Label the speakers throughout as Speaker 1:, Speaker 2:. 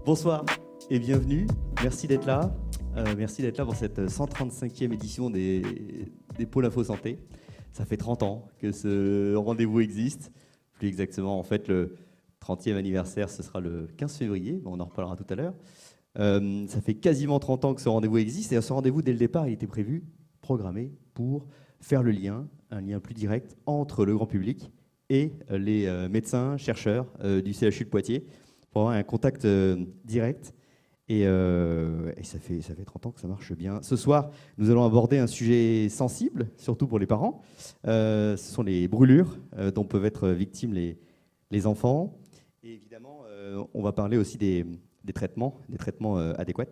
Speaker 1: Bonsoir et bienvenue. Merci d'être là. Merci d'être là pour cette 135e édition des Pôles Info Santé. Ça fait 30 ans que ce rendez-vous existe. Plus exactement, en fait, le 30e anniversaire, ce sera le 15 février. On en reparlera tout à l'heure. Ça fait quasiment 30 ans que ce rendez-vous existe. Et ce rendez-vous, dès le départ, il était prévu, programmé pour faire le lien, un lien plus direct entre le grand public et les médecins, chercheurs du CHU de Poitiers, pour avoir un contact direct. Et ça fait 30 ans que ça marche bien. Ce soir, nous allons aborder un sujet sensible, surtout pour les parents. Ce sont les brûlures dont peuvent être victimes les enfants. Et évidemment, on va parler aussi des traitements adéquats,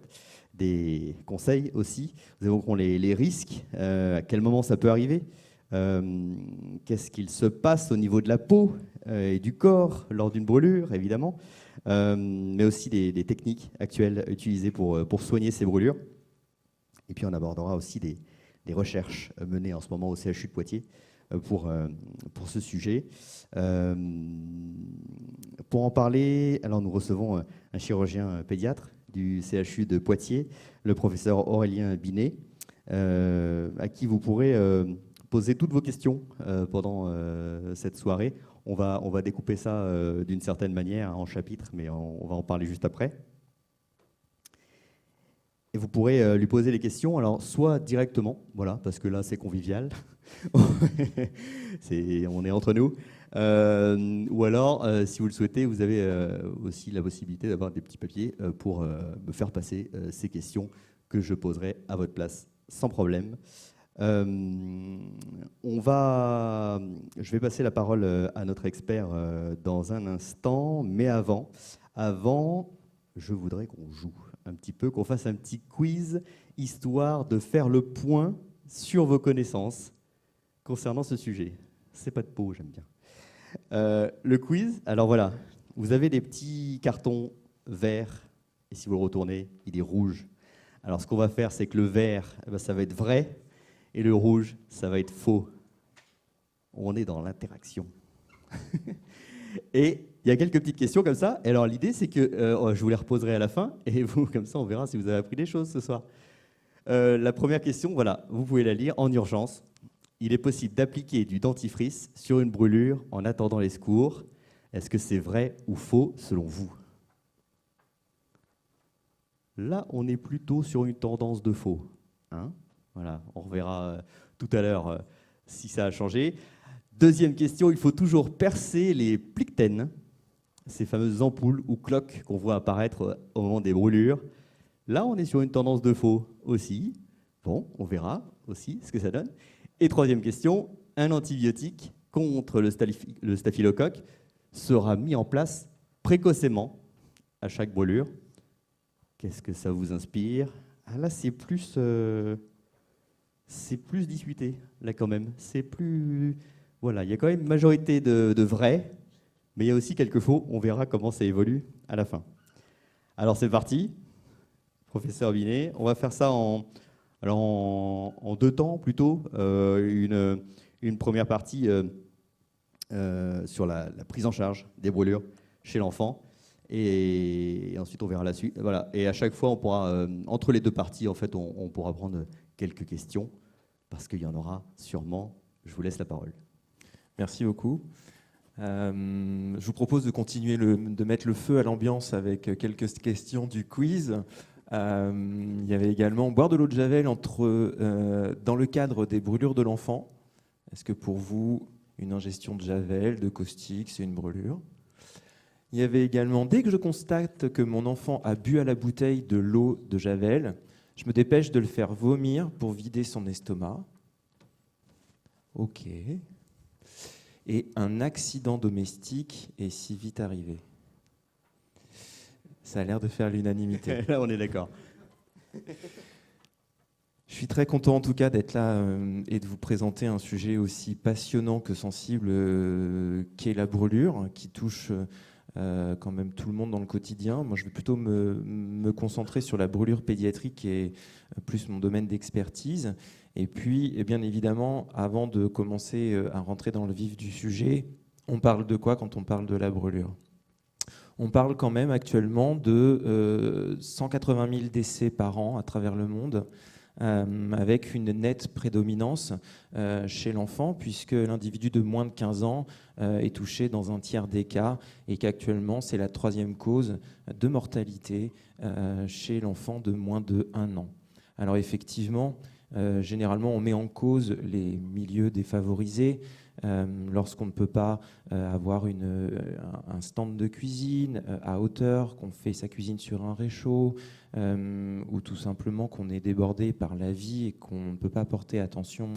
Speaker 1: des conseils aussi. Nous évoquerons les risques, à quel moment ça peut arriver, qu'est-ce qu'il se passe au niveau de la peau et du corps lors d'une brûlure, évidemment. Mais aussi des techniques actuelles utilisées pour soigner ces brûlures. Et puis on abordera aussi des recherches menées en ce moment au CHU de Poitiers pour ce sujet. Pour en parler, alors nous recevons un chirurgien pédiatre du CHU de Poitiers, le professeur Aurélien Binet, à qui vous pourrez poser toutes vos questions pendant cette soirée. On va découper ça d'une certaine manière en chapitres, mais on va en parler juste après. Et vous pourrez lui poser les questions, alors soit directement, voilà, parce que là c'est convivial, on est entre nous, ou alors, si vous le souhaitez, vous avez aussi la possibilité d'avoir des petits papiers pour me faire passer ces questions que je poserai à votre place sans problème. Je vais passer la parole à notre expert dans un instant, mais avant, je voudrais qu'on joue un petit peu, qu'on fasse un petit quiz, histoire de faire le point sur vos connaissances concernant ce sujet. C'est pas de peau, j'aime bien. Le quiz, alors voilà, vous avez des petits cartons verts, et si vous le retournez, il est rouge. Alors ce qu'on va faire, c'est que le vert, ça va être vrai, et le rouge, ça va être faux. On est dans l'interaction. Et il y a quelques petites questions comme ça. Et alors l'idée, c'est que je vous les reposerai à la fin. Et vous, comme ça, on verra si vous avez appris des choses ce soir. La première question, voilà, vous pouvez la lire en urgence. Il est possible d'appliquer du dentifrice sur une brûlure en attendant les secours. Est-ce que c'est vrai ou faux selon vous? Là, on est plutôt sur une tendance de faux. Hein? Voilà, on reverra tout à l'heure si ça a changé. Deuxième question, il faut toujours percer les plictènes, ces fameuses ampoules ou cloques qu'on voit apparaître au moment des brûlures. Là, on est sur une tendance de faux aussi. Bon, on verra aussi ce que ça donne. Et troisième question, un antibiotique contre le staphylocoque sera mis en place précocement à chaque brûlure. Qu'est-ce que ça vous inspire? Ah, là, c'est plus discuté, là, quand même. C'est plus... Voilà, il y a quand même une majorité de vrais, mais il y a aussi quelques faux. On verra comment ça évolue à la fin. Alors, c'est parti. Professeur Binet, on va faire ça en deux temps, plutôt. Une première partie sur la prise en charge des brûlures chez l'enfant. Et ensuite, on verra la suite. Voilà. Et à chaque fois, on pourra, entre les deux parties, en fait, on pourra prendre quelques questions, parce qu'il y en aura sûrement. Je vous laisse la parole.
Speaker 2: Merci beaucoup. Je vous propose de continuer de mettre le feu à l'ambiance avec quelques questions du quiz. Il y avait également boire de l'eau de Javel dans le cadre des brûlures de l'enfant. Est-ce que pour vous, une ingestion de Javel, de caustique, c'est une brûlure? Il y avait également, dès que je constate que mon enfant a bu à la bouteille de l'eau de Javel, je me dépêche de le faire vomir pour vider son estomac. Ok. Et un accident domestique est si vite arrivé. Ça a l'air de faire l'unanimité.
Speaker 1: Là, on est d'accord.
Speaker 2: Je suis très content en tout cas d'être là et de vous présenter un sujet aussi passionnant que sensible qu'est la brûlure, qui touche quand même tout le monde dans le quotidien. Moi, je vais plutôt me concentrer sur la brûlure pédiatrique, qui est plus mon domaine d'expertise. Et puis, bien évidemment, avant de commencer à rentrer dans le vif du sujet, on parle de quoi quand on parle de la brûlure? On parle quand même actuellement de 180 000 décès par an à travers le monde, avec une nette prédominance chez l'enfant, puisque l'individu de moins de 15 ans est touché dans un tiers des cas, et qu'actuellement c'est la 3e cause de mortalité chez l'enfant de moins de 1 an. Alors effectivement, généralement on met en cause les milieux défavorisés, lorsqu'on ne peut pas avoir un stand de cuisine à hauteur, qu'on fait sa cuisine sur un réchaud, ou tout simplement qu'on est débordé par la vie et qu'on ne peut pas porter attention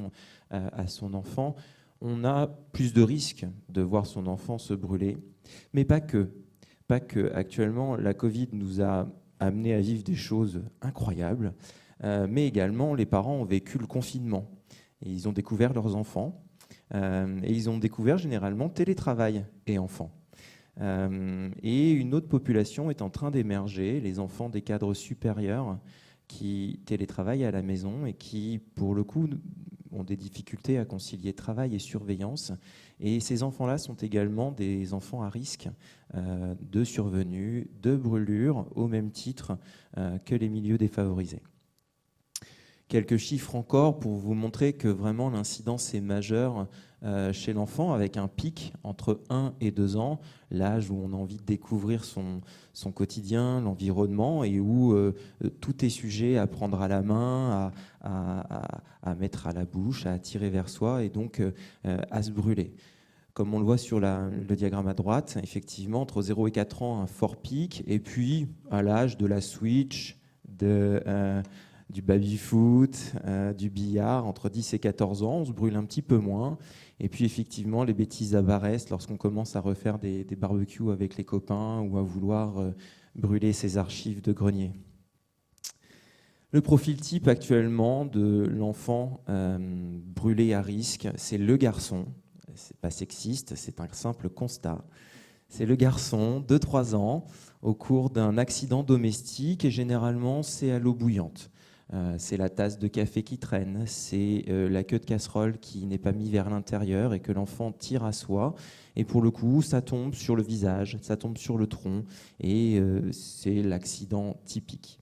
Speaker 2: à son enfant, on a plus de risques de voir son enfant se brûler. Mais pas que. Pas que. Actuellement, la Covid nous a amené à vivre des choses incroyables, mais également les parents ont vécu le confinement. Et ils ont découvert leurs enfants. Et ils ont découvert généralement télétravail et enfants. Et une autre population est en train d'émerger, les enfants des cadres supérieurs qui télétravaillent à la maison et qui, pour le coup, ont des difficultés à concilier travail et surveillance. Et ces enfants-là sont également des enfants à risque de survenue, de brûlure, au même titre que les milieux défavorisés. Quelques chiffres encore pour vous montrer que vraiment l'incidence est majeure chez l'enfant, avec un pic entre 1 et 2 ans, l'âge où on a envie de découvrir son quotidien, l'environnement, et où tout est sujet à prendre à la main, à mettre à la bouche, à attirer vers soi, et donc à se brûler. Comme on le voit sur le diagramme à droite, effectivement, entre 0 et 4 ans, un fort pic, et puis à l'âge de la Switch, du baby-foot, du billard, entre 10 et 14 ans, on se brûle un petit peu moins. Et puis effectivement, les bêtises apparaissent lorsqu'on commence à refaire des barbecues avec les copains ou à vouloir brûler ses archives de grenier. Le profil type actuellement de l'enfant brûlé à risque, c'est le garçon. C'est pas sexiste, c'est un simple constat. C'est le garçon de 3 ans au cours d'un accident domestique, et généralement c'est à l'eau bouillante. C'est la tasse de café qui traîne, c'est la queue de casserole qui n'est pas mise vers l'intérieur et que l'enfant tire à soi. Et pour le coup, ça tombe sur le visage, ça tombe sur le tronc, et c'est l'accident typique.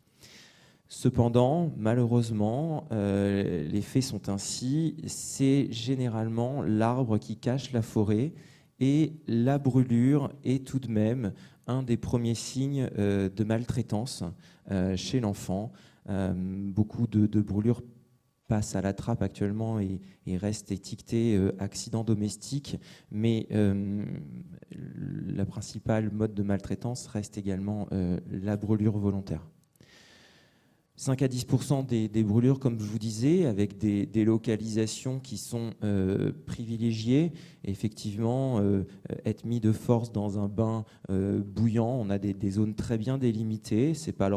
Speaker 2: Cependant, malheureusement, les faits sont ainsi. C'est généralement l'arbre qui cache la forêt, et la brûlure est tout de même un des premiers signes de maltraitance chez l'enfant. Beaucoup de brûlures passent à la trappe actuellement et restent étiquetées accident domestique, mais la principale mode de maltraitance reste également la brûlure volontaire. 5 à 10% des brûlures, comme je vous disais, avec des localisations qui sont privilégiées. Effectivement, être mis de force dans un bain bouillant, on a des zones très bien délimitées. C'est pas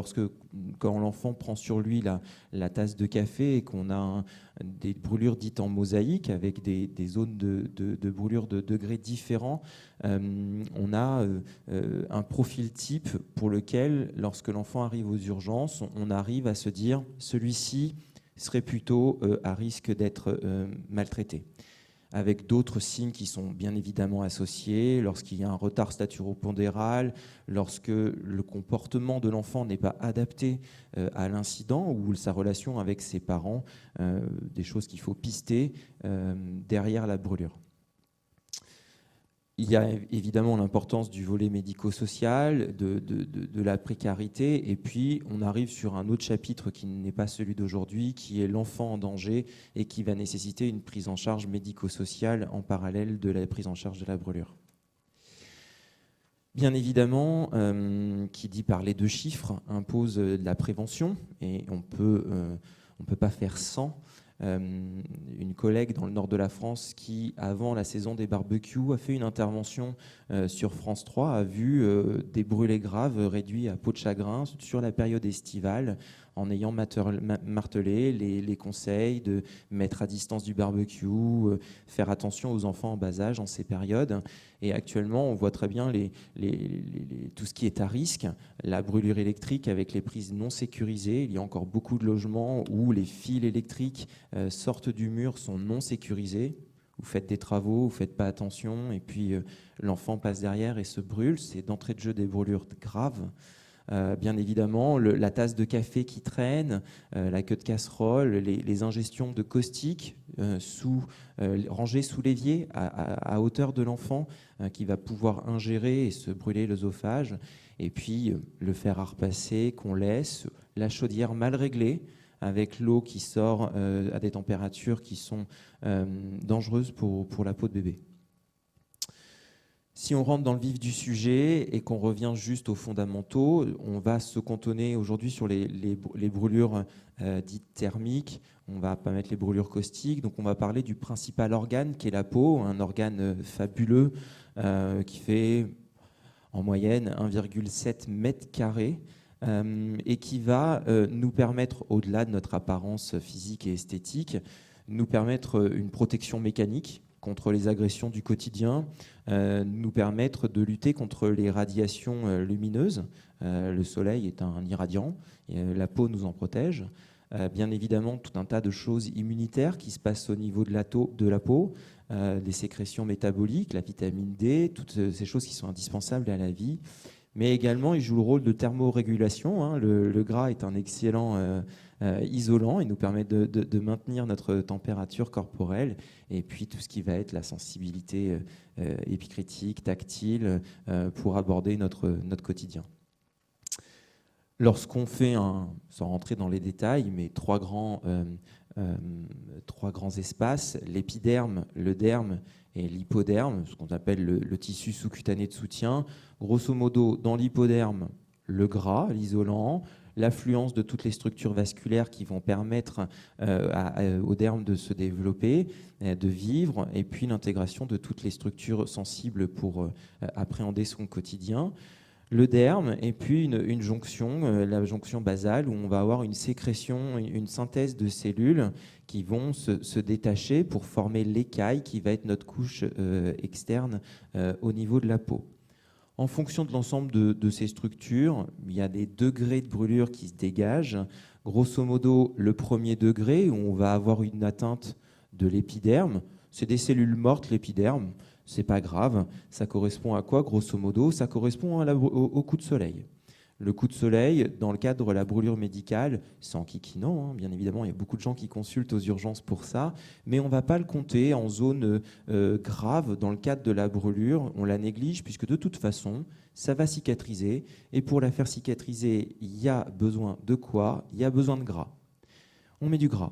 Speaker 2: quand l'enfant prend sur lui la tasse de café et qu'on a des brûlures dites en mosaïque, avec des zones de brûlure de degrés différents. On a un profil type pour lequel, lorsque l'enfant arrive aux urgences, on arrive à se dire celui-ci serait plutôt à risque d'être maltraité, avec d'autres signes qui sont bien évidemment associés, lorsqu'il y a un retard staturopondéral, lorsque le comportement de l'enfant n'est pas adapté à l'incident ou sa relation avec ses parents, des choses qu'il faut pister derrière la brûlure. Il y a évidemment l'importance du volet médico-social, de la précarité, et puis on arrive sur un autre chapitre qui n'est pas celui d'aujourd'hui, qui est l'enfant en danger et qui va nécessiter une prise en charge médico-sociale en parallèle de la prise en charge de la brûlure. Bien évidemment, qui dit parler de chiffres impose de la prévention, et on peut pas faire sans. Une collègue dans le nord de la France qui, avant la saison des barbecues, a fait une intervention sur France 3, a vu des brûlés graves réduits à peau de chagrin sur la période estivale, en ayant martelé les conseils de mettre à distance du barbecue, faire attention aux enfants en bas âge en ces périodes. Et actuellement, on voit très bien tout ce qui est à risque, la brûlure électrique avec les prises non sécurisées. Il y a encore beaucoup de logements où les fils électriques sortent du mur, sont non sécurisés, vous faites des travaux, vous faites pas attention, et puis l'enfant passe derrière et se brûle. C'est d'entrée de jeu des brûlures graves. Bien évidemment, la tasse de café qui traîne, la queue de casserole, les ingestions de caustiques rangées sous l'évier à hauteur de l'enfant qui va pouvoir ingérer et se brûler l'œsophage. Et puis le fer à repasser qu'on laisse, la chaudière mal réglée, avec l'eau qui sort à des températures qui sont dangereuses pour la peau de bébé. Si on rentre dans le vif du sujet et qu'on revient juste aux fondamentaux, on va se cantonner aujourd'hui sur les brûlures dites thermiques. On ne va pas mettre les brûlures caustiques. Donc on va parler du principal organe qui est la peau, un organe fabuleux qui fait en moyenne 1,7 mètre carré et qui va nous permettre, au-delà de notre apparence physique et esthétique, nous permettre une protection mécanique contre les agressions du quotidien, nous permettre de lutter contre les radiations lumineuses. Le soleil est un irradiant, et la peau nous en protège. Bien évidemment, tout un tas de choses immunitaires qui se passent au niveau de la peau, des sécrétions métaboliques, la vitamine D, toutes ces choses qui sont indispensables à la vie. Mais également, il joue le rôle de thermorégulation. Hein. Le gras est un excellent isolant. Il nous permet de maintenir notre température corporelle. Et puis, tout ce qui va être la sensibilité épicritique, tactile, pour aborder notre quotidien. Lorsqu'on fait, sans rentrer dans les détails, mais trois grands espaces, l'épiderme, le derme et l'hypoderme, ce qu'on appelle le tissu sous-cutané de soutien. Grosso modo, dans l'hypoderme, le gras, l'isolant, l'affluence de toutes les structures vasculaires qui vont permettre au derme de se développer, de vivre, et puis l'intégration de toutes les structures sensibles pour appréhender son quotidien. Le derme, et puis une jonction, la jonction basale, où on va avoir une sécrétion, une synthèse de cellules qui vont se détacher pour former l'écaille qui va être notre couche externe au niveau de la peau. En fonction de l'ensemble de ces structures, il y a des degrés de brûlure qui se dégagent. Grosso modo, le premier degré, où on va avoir une atteinte de l'épiderme, c'est des cellules mortes, l'épiderme. C'est pas grave. Ça correspond à quoi, grosso modo? Ça correspond au coup de soleil. Le coup de soleil, dans le cadre de la brûlure médicale, sans kikinant, hein, bien évidemment, il y a beaucoup de gens qui consultent aux urgences pour ça, mais on ne va pas le compter en zone grave dans le cadre de la brûlure. On la néglige puisque de toute façon, ça va cicatriser. Et pour la faire cicatriser, il y a besoin de quoi? Il y a besoin de gras. On met du gras.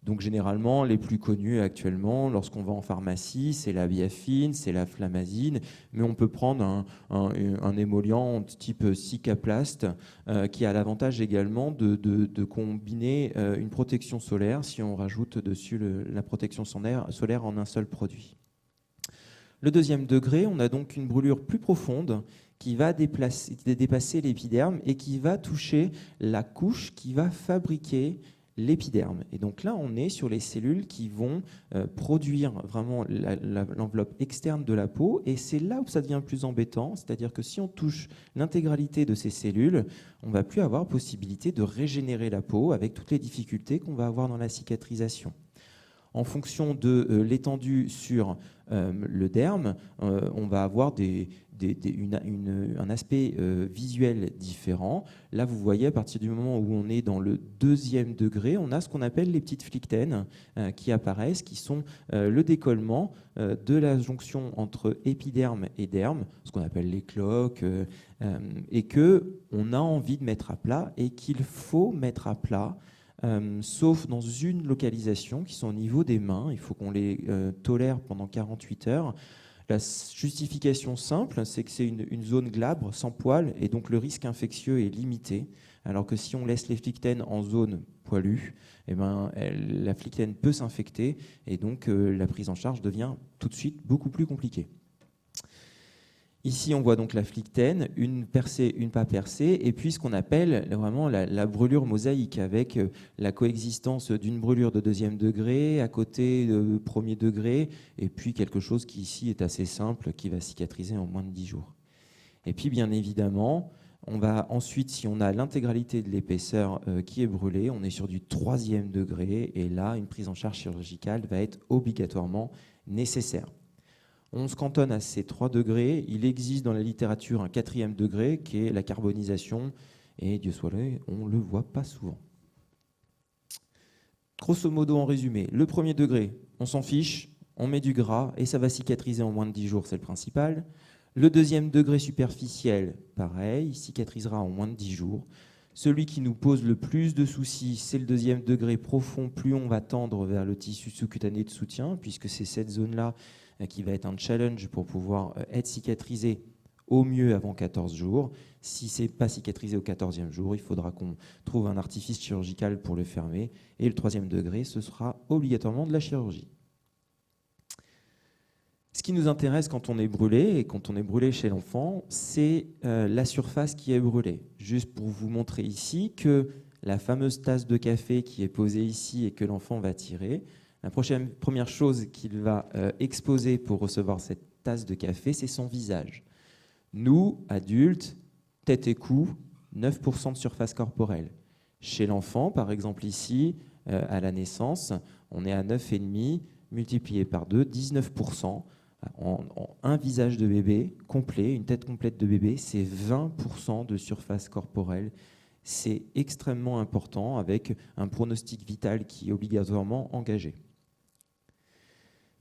Speaker 2: Donc généralement, les plus connus actuellement, lorsqu'on va en pharmacie, c'est la biafine, c'est la flamazine, mais on peut prendre un émollient type Cicaplast qui a l'avantage également de combiner une protection solaire si on rajoute dessus la protection solaire en un seul produit. Le deuxième degré, on a donc une brûlure plus profonde qui va dépasser l'épiderme et qui va toucher la couche qui va fabriquer l'épiderme. Et donc là, on est sur les cellules qui vont produire vraiment l'enveloppe externe de la peau, et c'est là où ça devient plus embêtant, c'est-à-dire que si on touche l'intégralité de ces cellules, on ne va plus avoir possibilité de régénérer la peau avec toutes les difficultés qu'on va avoir dans la cicatrisation. En fonction de l'étendue sur le derme, on va avoir un aspect visuel différent. Là, vous voyez, à partir du moment où on est dans le deuxième degré, on a ce qu'on appelle les petites flictènes qui apparaissent, qui sont le décollement de la jonction entre épiderme et derme, ce qu'on appelle les cloques, et qu'on a envie de mettre à plat et qu'il faut mettre à plat. Sauf dans une localisation qui sont au niveau des mains. Il faut qu'on les tolère pendant 48 heures. La justification simple, c'est que c'est une zone glabre, sans poils, et donc le risque infectieux est limité. Alors que si on laisse les flictènes en zone poilue, eh ben, la flictène peut s'infecter, et donc la prise en charge devient tout de suite beaucoup plus compliquée. Ici, on voit donc la flictène, une percée, une pas percée, et puis ce qu'on appelle vraiment la brûlure mosaïque, avec la coexistence d'une brûlure de deuxième degré, à côté de premier degré, et puis quelque chose qui ici est assez simple, qui va cicatriser en moins de 10 jours. Et puis, bien évidemment, on va ensuite, si on a l'intégralité de l'épaisseur qui est brûlée, on est sur du troisième degré, et là, une prise en charge chirurgicale va être obligatoirement nécessaire. On se cantonne à ces 3 degrés. Il existe dans la littérature un 4e degré qui est la carbonisation, et Dieu soit loué, on ne le voit pas souvent. Grosso modo, en résumé, le 1er degré, on s'en fiche, on met du gras et ça va cicatriser en moins de 10 jours, c'est le principal. Le 2e degré superficiel, pareil, il cicatrisera en moins de 10 jours. Celui qui nous pose le plus de soucis, c'est le 2e degré profond. Plus on va tendre vers le tissu sous-cutané de soutien, puisque c'est cette zone-là qui va être un challenge pour pouvoir être cicatrisé au mieux avant 14 jours. Si ce n'est pas cicatrisé au 14e jour, il faudra qu'on trouve un artifice chirurgical pour le fermer. Et le 3e degré, ce sera obligatoirement de la chirurgie. Ce qui nous intéresse quand on est brûlé, et quand on est brûlé chez l'enfant, c'est la surface qui est brûlée. Juste pour vous montrer ici que la fameuse tasse de café qui est posée ici et que l'enfant va tirer, la première chose qu'il va exposer pour recevoir cette tasse de café, c'est son visage. Nous, adultes, tête et cou, 9% de surface corporelle. Chez l'enfant, par exemple ici, à la naissance, on est à 9,5 multiplié par 2, 19%. Un visage de bébé complet, une tête complète de bébé, c'est 20% de surface corporelle. C'est extrêmement important avec un pronostic vital qui est obligatoirement engagé.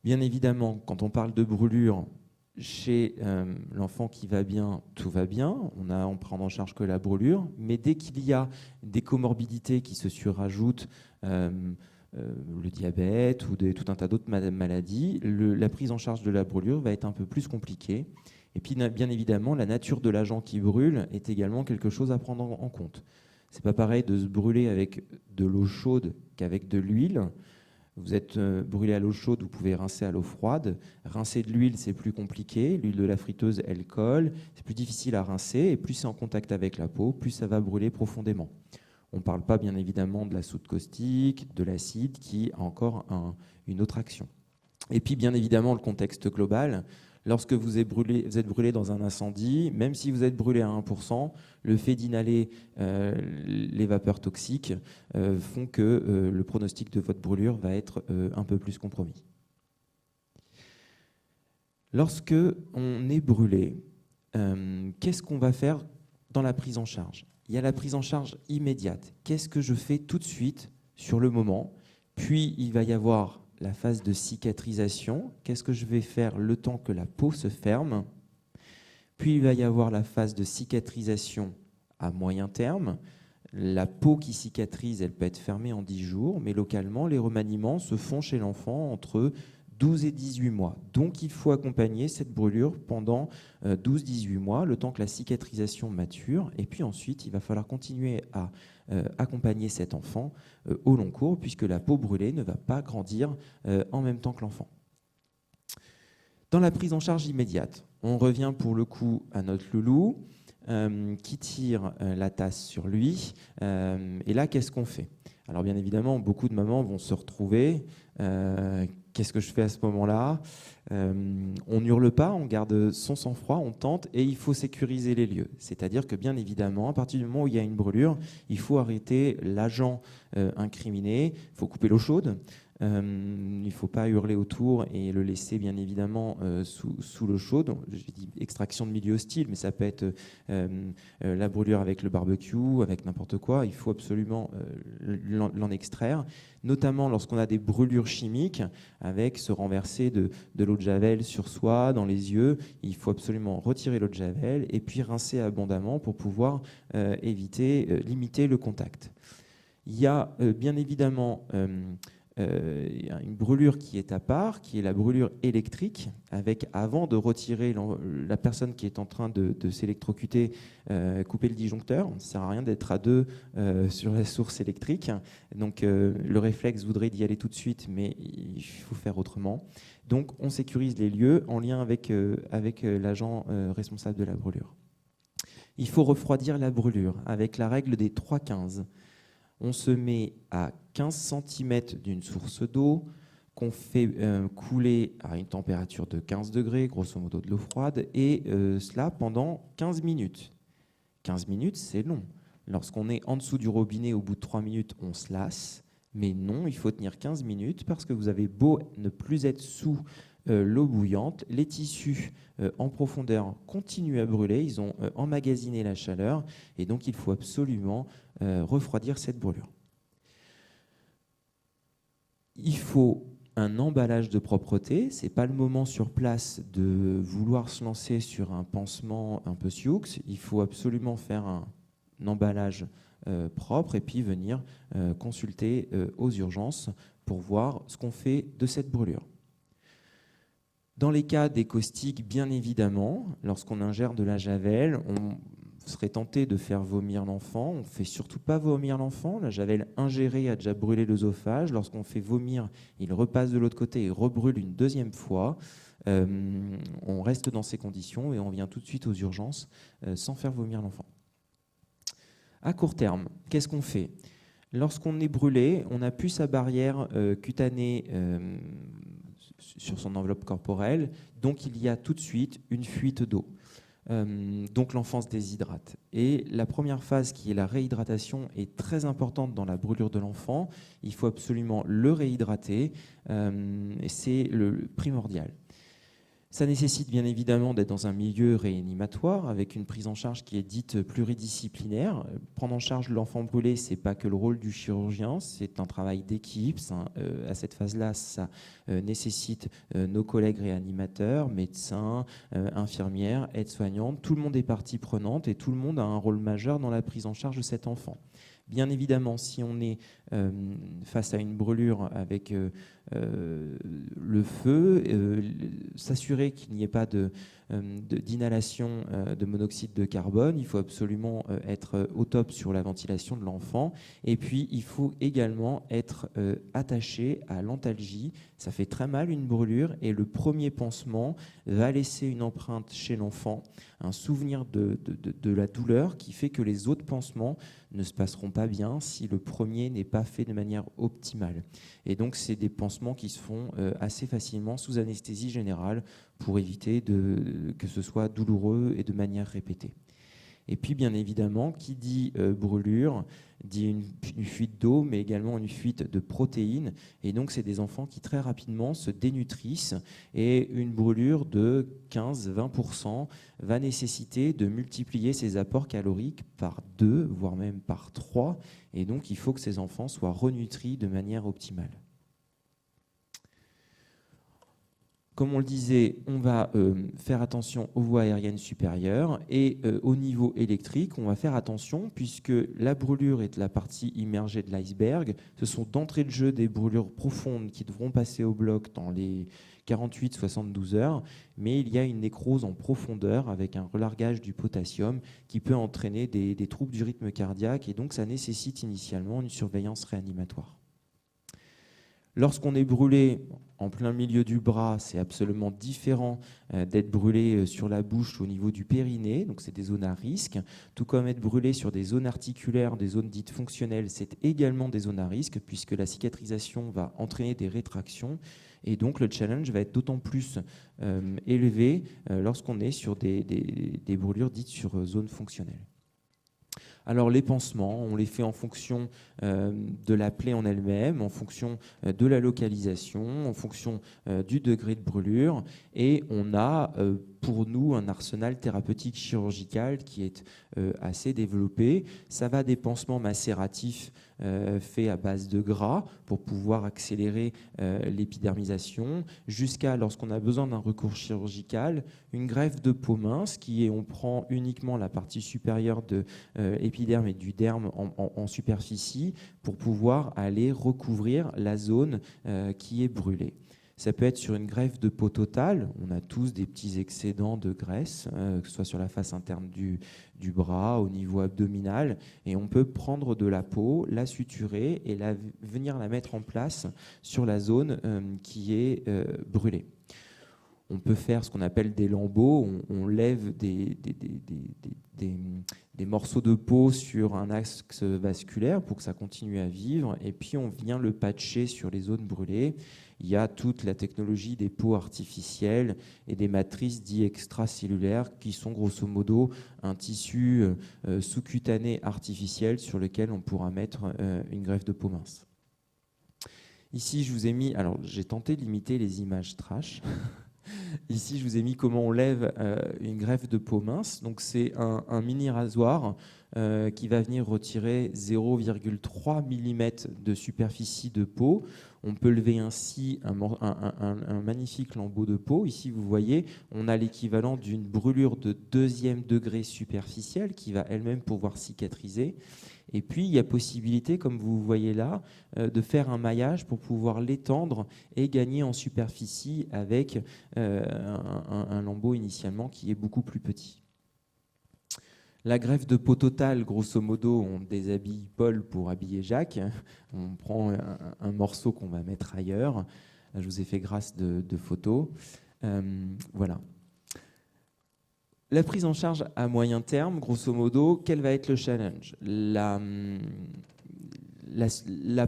Speaker 2: Bien évidemment, quand on parle de brûlure, chez l'enfant qui va bien, tout va bien, on prend en charge que la brûlure, mais dès qu'il y a des comorbidités qui se surajoutent, le diabète ou tout un tas d'autres maladies, la prise en charge de la brûlure va être un peu plus compliquée. Et puis, bien évidemment, la nature de l'agent qui brûle est également quelque chose à prendre en compte. C'est pas pareil de se brûler avec de l'eau chaude qu'avec de l'huile. Vous êtes brûlé à l'eau chaude, vous pouvez rincer à l'eau froide. Rincer de l'huile, c'est plus compliqué. L'huile de la friteuse, elle colle. C'est plus difficile à rincer. Et plus c'est en contact avec la peau, plus ça va brûler profondément. On ne parle pas bien évidemment de la soude caustique, de l'acide qui a encore une autre action. Et puis bien évidemment le contexte global. Lorsque vous êtes brûlé dans un incendie, même si vous êtes brûlé à 1%, le fait d'inhaler les vapeurs toxiques font que le pronostic de votre brûlure va être un peu plus compromis. Lorsque on est brûlé, qu'est-ce qu'on va faire dans la prise en charge ? Il y a la prise en charge immédiate. Qu'est-ce que je fais tout de suite, sur le moment ? Puis, il va y avoir la phase de cicatrisation. Qu'est-ce que je vais faire le temps que la peau se ferme ? Puis, il va y avoir la phase de cicatrisation à moyen terme. La peau qui cicatrise, elle peut être fermée en 10 jours, mais localement, les remaniements se font chez l'enfant entre 12 et 18 mois. Donc, il faut accompagner cette brûlure pendant 12-18 mois, le temps que la cicatrisation mature. Et puis ensuite, il va falloir continuer à accompagner cet enfant au long cours, puisque la peau brûlée ne va pas grandir en même temps que l'enfant. Dans la prise en charge immédiate, on revient pour le coup à notre loulou qui tire la tasse sur lui. Et là, qu'est-ce qu'on fait ? Alors bien évidemment, beaucoup de mamans vont se retrouver. Qu'est-ce que je fais à ce moment-là ? On n'hurle pas, on garde son sang-froid, on tente et il faut sécuriser les lieux. C'est-à-dire que bien évidemment, à partir du moment où il y a une brûlure, il faut arrêter l'agent incriminé, il faut couper l'eau chaude. Il ne faut pas hurler autour et le laisser bien évidemment sous l'eau chaude. J'ai dit extraction de milieu hostile, mais ça peut être la brûlure avec le barbecue, avec n'importe quoi. Il faut absolument l'en extraire, notamment lorsqu'on a des brûlures chimiques, avec se renverser de l'eau de javel sur soi, dans les yeux. Il faut absolument retirer l'eau de javel et puis rincer abondamment pour pouvoir limiter le contact. Il y a bien évidemment une brûlure qui est à part, qui est la brûlure électrique, avec, avant de retirer la personne qui est en train de s'électrocuter, couper le disjoncteur. Ça ne sert à rien d'être à deux sur la source électrique. Donc le réflexe voudrait d'y aller tout de suite, mais il faut faire autrement. Donc on sécurise les lieux en lien avec l'agent responsable de la brûlure. Il faut refroidir la brûlure avec la règle des 3-15. On se met à 15 cm d'une source d'eau qu'on fait couler à une température de 15 degrés, grosso modo de l'eau froide, et cela pendant 15 minutes. 15 minutes, c'est long. Lorsqu'on est en dessous du robinet, au bout de 3 minutes, on se lasse. Mais non, il faut tenir 15 minutes parce que vous avez beau ne plus être sous l'eau bouillante. Les tissus en profondeur continuent à brûler, ils ont emmagasiné la chaleur, et donc il faut absolument refroidir cette brûlure. Il faut un emballage de propreté. Ce n'est pas le moment sur place de vouloir se lancer sur un pansement un peu sioux. Il faut absolument faire un emballage propre et puis venir consulter aux urgences pour voir ce qu'on fait de cette brûlure. Dans les cas des caustiques, bien évidemment, lorsqu'on ingère de la javel, on serait tenté de faire vomir l'enfant. On ne fait surtout pas vomir l'enfant. La javel ingérée a déjà brûlé l'œsophage. Lorsqu'on fait vomir, il repasse de l'autre côté et rebrûle une deuxième fois. On reste dans ces conditions et on vient tout de suite aux urgences sans faire vomir l'enfant. À court terme, qu'est-ce qu'on fait ? Lorsqu'on est brûlé, on n'a plus sa barrière cutanée sur son enveloppe corporelle, donc il y a tout de suite une fuite d'eau. Donc l'enfant se déshydrate. Et la première phase, qui est la réhydratation, est très importante dans la brûlure de l'enfant. Il faut absolument le réhydrater, et c'est le primordial. Ça nécessite bien évidemment d'être dans un milieu réanimatoire avec une prise en charge qui est dite pluridisciplinaire. Prendre en charge l'enfant brûlé, ce n'est pas que le rôle du chirurgien, c'est un travail d'équipe. À cette phase-là, ça nécessite nos collègues réanimateurs, médecins, infirmières, aides-soignantes. Tout le monde est partie prenante et tout le monde a un rôle majeur dans la prise en charge de cet enfant. Bien évidemment, si on est face à une brûlure avec le feu, s'assurer qu'il n'y ait pas d'inhalation de monoxyde de carbone. Il faut absolument être au top sur la ventilation de l'enfant. Et puis, il faut également être attaché à l'antalgie. Ça fait très mal une brûlure et le premier pansement va laisser une empreinte chez l'enfant, un souvenir de la douleur qui fait que les autres pansements ne se passeront pas bien si le premier n'est pas fait de manière optimale. Et donc, c'est des pansements qui se font assez facilement sous anesthésie générale pour éviter que ce soit douloureux et de manière répétée. Et puis, bien évidemment, qui dit brûlure, dit une fuite d'eau, mais également une fuite de protéines. Et donc, c'est des enfants qui très rapidement se dénutrissent. Et une brûlure de 15-20% va nécessiter de multiplier ces apports caloriques par 2, voire même par 3. Et donc, il faut que ces enfants soient renutris de manière optimale. Comme on le disait, on va faire attention aux voies aériennes supérieures et au niveau électrique, on va faire attention puisque la brûlure est la partie immergée de l'iceberg. Ce sont d'entrée de jeu des brûlures profondes qui devront passer au bloc dans les 48-72 heures, mais il y a une nécrose en profondeur avec un relargage du potassium qui peut entraîner des troubles du rythme cardiaque et donc ça nécessite initialement une surveillance réanimatoire. Lorsqu'on est brûlé en plein milieu du bras, c'est absolument différent d'être brûlé sur la bouche au niveau du périnée, donc c'est des zones à risque. Tout comme être brûlé sur des zones articulaires, des zones dites fonctionnelles, c'est également des zones à risque puisque la cicatrisation va entraîner des rétractions. Et donc le challenge va être d'autant plus élevé lorsqu'on est sur des brûlures dites sur zone fonctionnelle. Alors les pansements, on les fait en fonction de la plaie en elle-même, en fonction de la localisation, en fonction du degré de brûlure. Et on a pour nous un arsenal thérapeutique chirurgical qui est assez développé. Ça va des pansements macératifs faits à base de gras pour pouvoir accélérer l'épidermisation, jusqu'à, lorsqu'on a besoin d'un recours chirurgical, une greffe de peau mince on prend uniquement la partie supérieure de l'épiderme et du derme en superficie pour pouvoir aller recouvrir la zone qui est brûlée. Ça peut être sur une greffe de peau totale. On a tous des petits excédents de graisse, que ce soit sur la face interne du bras, au niveau abdominal. Et on peut prendre de la peau, la suturer et venir la mettre en place sur la zone qui est brûlée. On peut faire ce qu'on appelle des lambeaux. On lève des morceaux de peau sur un axe vasculaire pour que ça continue à vivre. Et puis, on vient le patcher sur les zones brûlées. Il y a toute la technologie des peaux artificielles et des matrices dites extracellulaires qui sont grosso modo un tissu sous-cutané artificiel sur lequel on pourra mettre une greffe de peau mince. Ici, je vous ai mis, alors j'ai tenté de limiter les images trash. Ici, je vous ai mis comment on lève une greffe de peau mince. Donc, c'est un mini rasoir qui va venir retirer 0,3 mm de superficie de peau. On peut lever ainsi un magnifique lambeau de peau. Ici, vous voyez, on a l'équivalent d'une brûlure de 2e degré superficielle qui va elle-même pouvoir cicatriser. Et puis, il y a possibilité, comme vous voyez là, de faire un maillage pour pouvoir l'étendre et gagner en superficie avec un lambeau initialement qui est beaucoup plus petit. La greffe de peau totale, grosso modo, on déshabille Paul pour habiller Jacques. On prend un morceau qu'on va mettre ailleurs. Je vous ai fait grâce de photos. Voilà. La prise en charge à moyen terme, grosso modo, quel va être le challenge ? La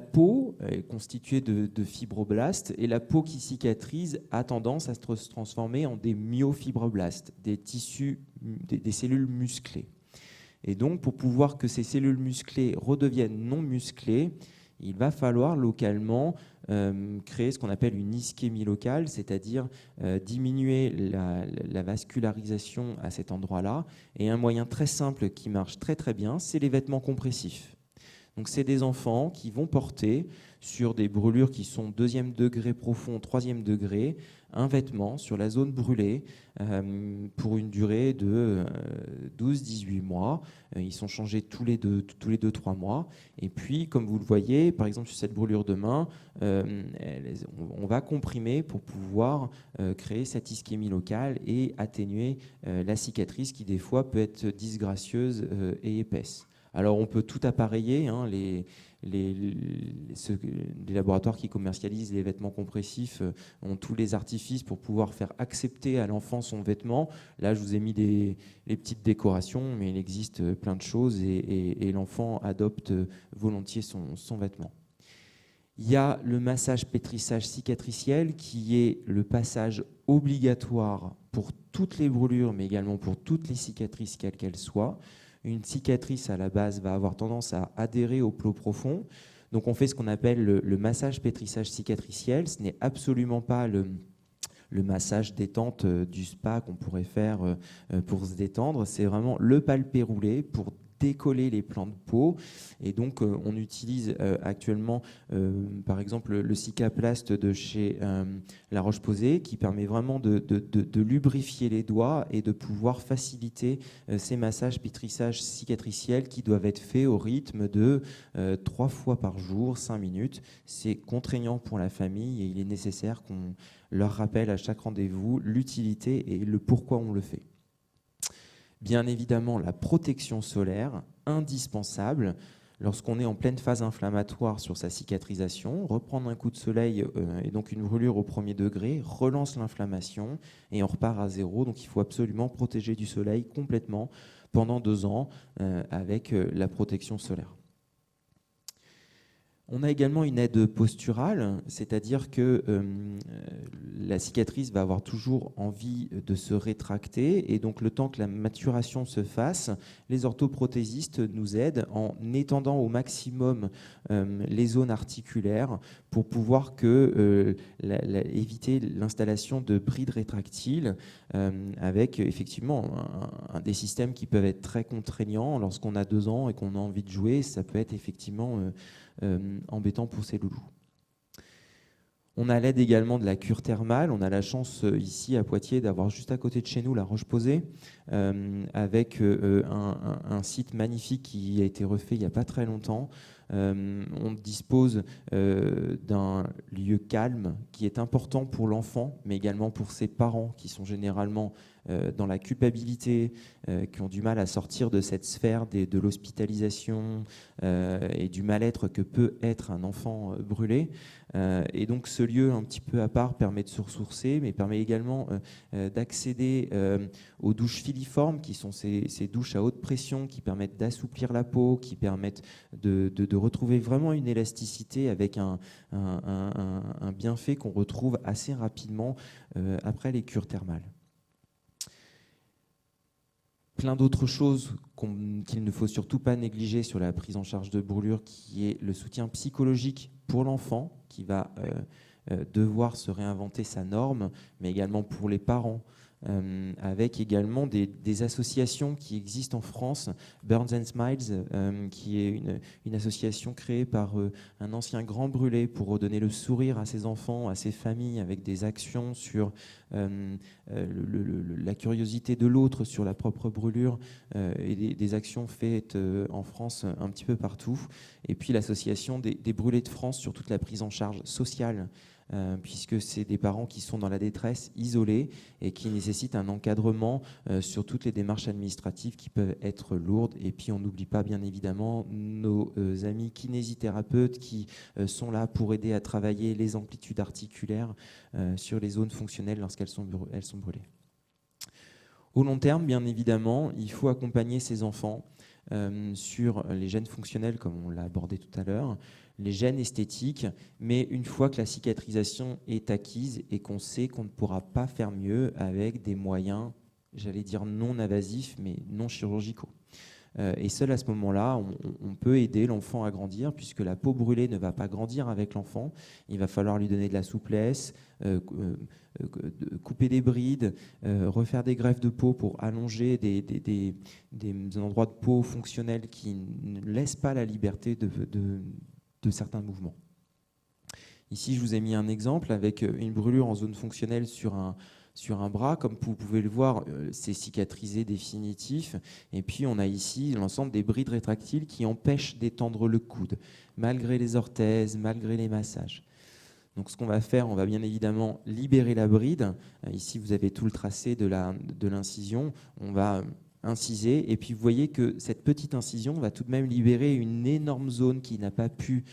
Speaker 2: peau est constituée de fibroblastes et la peau qui cicatrise a tendance à se transformer en des myofibroblastes, des tissus, des cellules musclées. Et donc, pour pouvoir que ces cellules musclées redeviennent non musclées, il va falloir localement créer ce qu'on appelle une ischémie locale, c'est-à-dire diminuer la vascularisation à cet endroit-là. Et un moyen très simple qui marche très très bien, c'est les vêtements compressifs. Donc c'est des enfants qui vont porter sur des brûlures qui sont 2e degré profond, 3e degré, un vêtement sur la zone brûlée pour une durée de 12-18 mois. Ils sont changés tous les 2-3 mois. Et puis, comme vous le voyez, par exemple sur cette brûlure de main, on va comprimer pour pouvoir créer cette ischémie locale et atténuer la cicatrice qui des fois peut être disgracieuse et épaisse. Alors on peut tout appareiller, hein, les laboratoires qui commercialisent les vêtements compressifs ont tous les artifices pour pouvoir faire accepter à l'enfant son vêtement. Là, je vous ai mis les petites décorations, mais il existe plein de choses et l'enfant adopte volontiers son vêtement. Il y a le massage pétrissage cicatriciel qui est le passage obligatoire pour toutes les brûlures, mais également pour toutes les cicatrices, quelles qu'elles soient. Une cicatrice, à la base, va avoir tendance à adhérer au plot profond. Donc, on fait ce qu'on appelle le massage pétrissage cicatriciel. Ce n'est absolument pas le massage détente du spa qu'on pourrait faire pour se détendre. C'est vraiment le palpé roulé pour décoller les plans de peau. Et donc, on utilise actuellement, par exemple, le Cicaplast de chez La Roche-Posay, qui permet vraiment de lubrifier les doigts et de pouvoir faciliter ces massages pétrissages cicatriciels qui doivent être faits au rythme de 3 fois par jour, 5 minutes. C'est contraignant pour la famille et il est nécessaire qu'on leur rappelle à chaque rendez-vous l'utilité et le pourquoi on le fait. Bien évidemment, la protection solaire, indispensable lorsqu'on est en pleine phase inflammatoire sur sa cicatrisation. Reprendre un coup de soleil et donc une brûlure au 1er degré relance l'inflammation et on repart à zéro. Donc il faut absolument protéger du soleil complètement pendant 2 ans avec la protection solaire. On a également une aide posturale, c'est-à-dire que la cicatrice va avoir toujours envie de se rétracter et donc le temps que la maturation se fasse, les orthoprothésistes nous aident en étendant au maximum les zones articulaires pour pouvoir éviter l'installation de brides rétractiles avec effectivement des systèmes qui peuvent être très contraignants. Lorsqu'on a 2 ans et qu'on a envie de jouer, ça peut être effectivement embêtant pour ces loulous. On a l'aide également de la cure thermale. On a la chance ici à Poitiers d'avoir juste à côté de chez nous La Roche-Posay avec un site magnifique qui a été refait il n'y a pas très longtemps. On dispose d'un lieu calme qui est important pour l'enfant, mais également pour ses parents qui sont généralement dans la culpabilité, qui ont du mal à sortir de cette sphère de l'hospitalisation et du mal-être que peut être un enfant brûlé. Et donc ce lieu un petit peu à part permet de se ressourcer, mais permet également d'accéder aux douches filiformes, qui sont ces douches à haute pression qui permettent d'assouplir la peau, qui permettent de retrouver vraiment une élasticité avec un bienfait qu'on retrouve assez rapidement après les cures thermales. plein d'autres choses qu'il ne faut surtout pas négliger sur la prise en charge de brûlures, qui est le soutien psychologique pour l'enfant, qui va devoir se réinventer sa norme, mais également pour les parents, avec également des associations qui existent en France, Burns and Smiles, qui est une association créée par un ancien grand brûlé pour redonner le sourire à ses enfants, à ses familles, avec des actions sur la curiosité de l'autre, sur la propre brûlure, et des actions faites en France un petit peu partout. Et puis l'association des brûlés de France sur toute la prise en charge sociale, puisque c'est des parents qui sont dans la détresse, isolés, et qui nécessitent un encadrement sur toutes les démarches administratives qui peuvent être lourdes. Et puis on n'oublie pas bien évidemment nos amis kinésithérapeutes qui sont là pour aider à travailler les amplitudes articulaires sur les zones fonctionnelles lorsqu'elles sont brûlées. Au long terme, bien évidemment, il faut accompagner ces enfants sur les gènes fonctionnels, comme on l'a abordé tout à l'heure, les gènes esthétiques, mais une fois que la cicatrisation est acquise et qu'on sait qu'on ne pourra pas faire mieux avec des moyens, j'allais dire non invasifs, mais non chirurgicaux. Et seul à ce moment-là, on peut aider l'enfant à grandir, puisque la peau brûlée ne va pas grandir avec l'enfant. Il va falloir lui donner de la souplesse, couper des brides, refaire des greffes de peau pour allonger des endroits de peau fonctionnels qui ne laissent pas la liberté de certains mouvements. Ici, je vous ai mis un exemple avec une brûlure en zone fonctionnelle sur un bras. Comme vous pouvez le voir, c'est cicatrisé définitif. Et puis, on a ici l'ensemble des brides rétractiles qui empêchent d'étendre le coude, malgré les orthèses, malgré les massages. Donc, ce qu'on va faire, on va bien évidemment libérer la bride. Ici, vous avez tout le tracé de l'incision. On va inciser, et puis vous voyez que cette petite incision va tout de même libérer une énorme zone qui n'a pas pu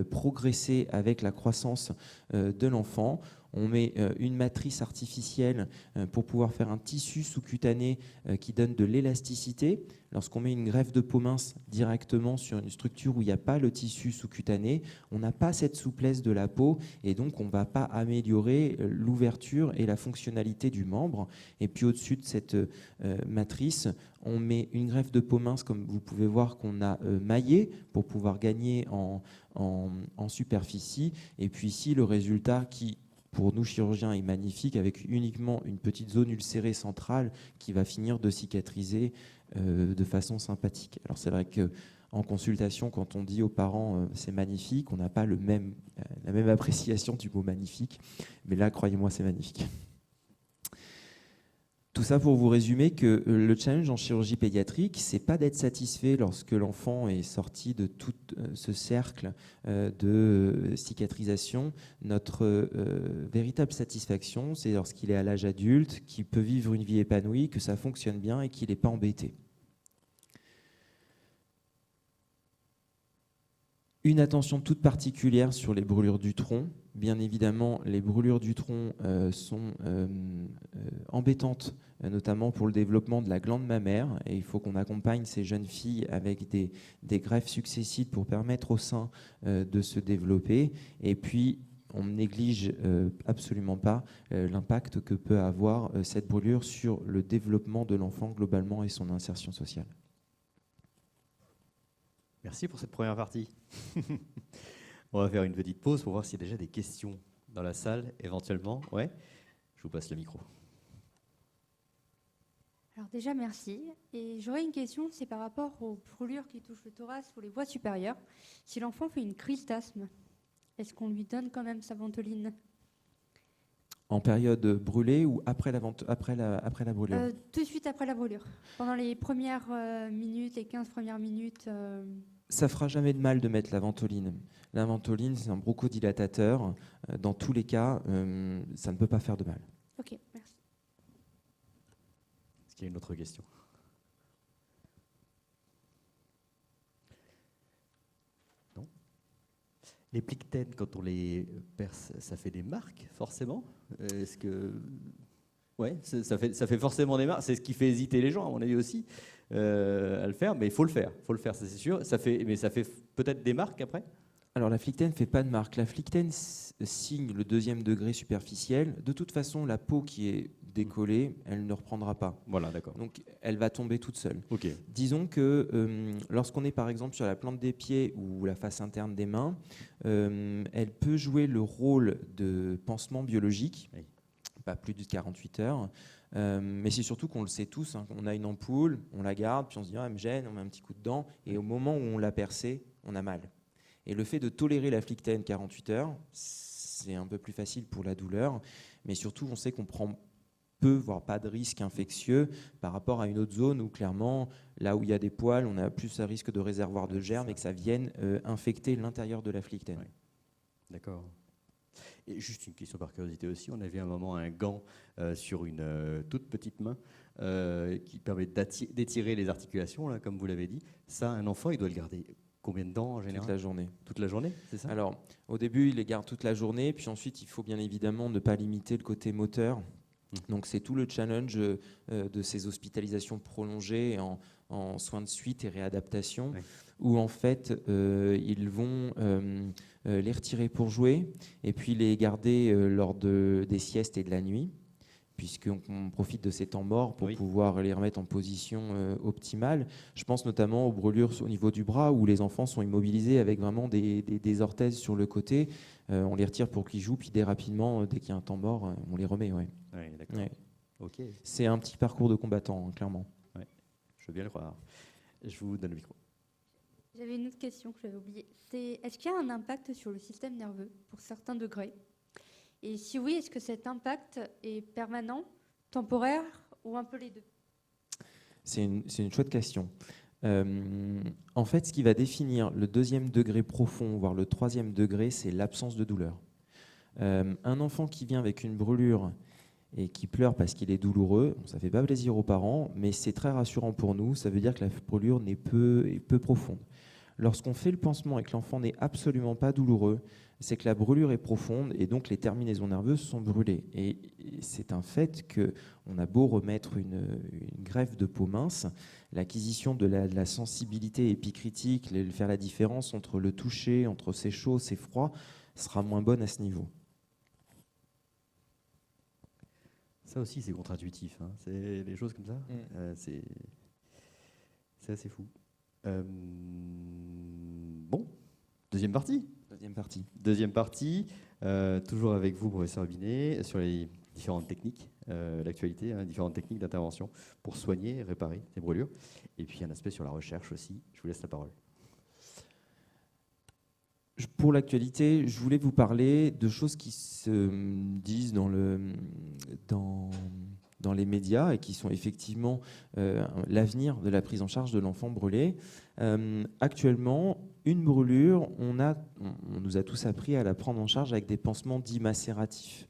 Speaker 2: progresser avec la croissance de l'enfant. On met une matrice artificielle pour pouvoir faire un tissu sous-cutané qui donne de l'élasticité. Lorsqu'on met une greffe de peau mince directement sur une structure où il n'y a pas le tissu sous-cutané, on n'a pas cette souplesse de la peau, et donc on ne va pas améliorer l'ouverture et la fonctionnalité du membre. Et puis au-dessus de cette matrice, on met une greffe de peau mince, comme vous pouvez voir, qu'on a maillée pour pouvoir gagner en superficie. Et puis ici, le résultat qui, pour nous chirurgiens, est magnifique, avec uniquement une petite zone ulcérée centrale qui va finir de cicatriser de façon sympathique. Alors c'est vrai qu'en consultation, quand on dit aux parents c'est magnifique, on n'a pas la même appréciation du mot magnifique, mais là, croyez-moi, c'est magnifique. Tout ça pour vous résumer que le challenge en chirurgie pédiatrique, c'est pas d'être satisfait lorsque l'enfant est sorti de tout ce cercle de cicatrisation. Notre véritable satisfaction, c'est lorsqu'il est à l'âge adulte, qu'il peut vivre une vie épanouie, que ça fonctionne bien et qu'il n'est pas embêté. Une attention toute particulière sur les brûlures du tronc. Bien évidemment, les brûlures du tronc sont embêtantes, notamment pour le développement de la glande mammaire. Et il faut qu'on accompagne ces jeunes filles avec des greffes successives pour permettre au sein de se développer. Et puis, on ne néglige absolument pas l'impact que peut avoir cette brûlure sur le développement de l'enfant globalement et son insertion sociale.
Speaker 1: Merci pour cette première partie. On va faire une petite pause pour voir s'il y a déjà des questions dans la salle, éventuellement. Ouais, je vous passe le micro.
Speaker 3: Alors déjà, merci. Et j'aurais une question, c'est par rapport aux brûlures qui touchent le thorax ou les voies supérieures. Si l'enfant fait une crise d'asthme, est-ce qu'on lui donne quand même sa ventoline ?
Speaker 2: En période brûlée ou après la brûlure ?
Speaker 3: Tout de suite après la brûlure. Pendant les premières minutes, les 15 premières minutes.
Speaker 2: Ça fera jamais de mal de mettre la ventoline. La ventoline, c'est un bronchodilatateur. Dans tous les cas, ça ne peut pas faire de mal.
Speaker 3: Ok, merci.
Speaker 1: Est-ce qu'il y a une autre question ? Non ? Les plictènes, quand on les perce, ça fait des marques, forcément ? Est-ce que... Ouais, ça fait forcément des marques. C'est ce qui fait hésiter les gens, à mon avis aussi, à le faire. Mais il faut le faire, ça c'est sûr. Mais ça fait peut-être des marques après ?
Speaker 2: Alors la flictène ne fait pas de marque. La flictène signe le 2e degré superficiel. De toute façon, la peau qui est décoller, elle ne reprendra pas.
Speaker 1: Voilà, d'accord.
Speaker 2: Donc elle va tomber toute seule.
Speaker 1: Ok.
Speaker 2: Disons que lorsqu'on est par exemple sur la plante des pieds ou la face interne des mains, elle peut jouer le rôle de pansement biologique,
Speaker 1: Oui.
Speaker 2: pas plus de 48 heures. Mais c'est surtout qu'on le sait tous, hein, on a une ampoule, on la garde, puis on se dit ah, elle me gêne, on met un petit coup dedans, et au moment où on l'a percée, on a mal. Et le fait de tolérer la Flicten 48 heures, c'est un peu plus facile pour la douleur, mais surtout on sait qu'on prend peu, voire pas de risque infectieux par rapport à une autre zone où clairement, là où il y a des poils, on a plus un risque de réservoir de germes et que ça vienne infecter l'intérieur de la Flicten.
Speaker 1: Ouais. D'accord. Et juste une question par curiosité aussi, on avait à un moment un gant sur une toute petite main qui permet d'étirer les articulations, là, comme vous l'avez dit. Ça, un enfant, il doit le garder combien de temps en général ?
Speaker 2: Toute la journée.
Speaker 1: Toute la journée, c'est ça ?
Speaker 2: Alors, au début, il les garde toute la journée, puis ensuite, il faut bien évidemment ne pas limiter le côté moteur. Donc, c'est tout le challenge de ces hospitalisations prolongées en soins de suite et réadaptation,
Speaker 1: oui.
Speaker 2: Où en fait, ils vont les retirer pour jouer et puis les garder lors des siestes et de la nuit, puisqu'on profite de ces temps morts pour
Speaker 1: oui.
Speaker 2: pouvoir les remettre en position optimale. Je pense notamment aux brûlures au niveau du bras, où les enfants sont immobilisés avec vraiment des orthèses sur le côté. On les retire pour qu'ils jouent, puis dès rapidement, dès qu'il y a un temps mort, on les remet. Ouais.
Speaker 1: Oui, d'accord.
Speaker 2: Ouais.
Speaker 1: Ok,
Speaker 2: C'est un petit parcours de combattant, hein, clairement.
Speaker 1: je veux bien le croire. Je vous donne le micro.
Speaker 3: J'avais une autre question que j'avais oubliée. Est-ce qu'il y a un impact sur le système nerveux pour certains degrés? Et si oui, est-ce que cet impact est permanent, temporaire ou un peu les deux?
Speaker 2: C'est une chouette question. En fait, ce qui va définir le 2e degré profond, voire le 3e degré, c'est l'absence de douleur. Un enfant qui vient avec une brûlure et qui pleure parce qu'il est douloureux, ça ne fait pas plaisir aux parents, mais c'est très rassurant pour nous. Ça veut dire que la brûlure est peu profonde. Lorsqu'on fait le pansement et que l'enfant n'est absolument pas douloureux, c'est que la brûlure est profonde et donc les terminaisons nerveuses sont brûlées. Et c'est un fait qu'on a beau remettre une greffe de peau mince, l'acquisition de la sensibilité épicritique, faire la différence entre le toucher, entre c'est chaud, c'est froid, sera moins bonne à ce niveau.
Speaker 1: Ça aussi, c'est contre-intuitif. Hein. C'est des choses comme ça. C'est assez fou. Bon, deuxième partie. Deuxième partie, toujours avec vous, professeur Binet, sur les différentes techniques, l'actualité, hein, différentes techniques d'intervention pour soigner et réparer les brûlures. Et puis un aspect sur la recherche aussi. Je vous laisse la parole.
Speaker 2: Pour l'actualité, je voulais vous parler de choses qui se disent dans les médias et qui sont effectivement l'avenir de la prise en charge de l'enfant brûlé. Actuellement, une brûlure, on nous a tous appris à la prendre en charge avec des pansements dits macératifs.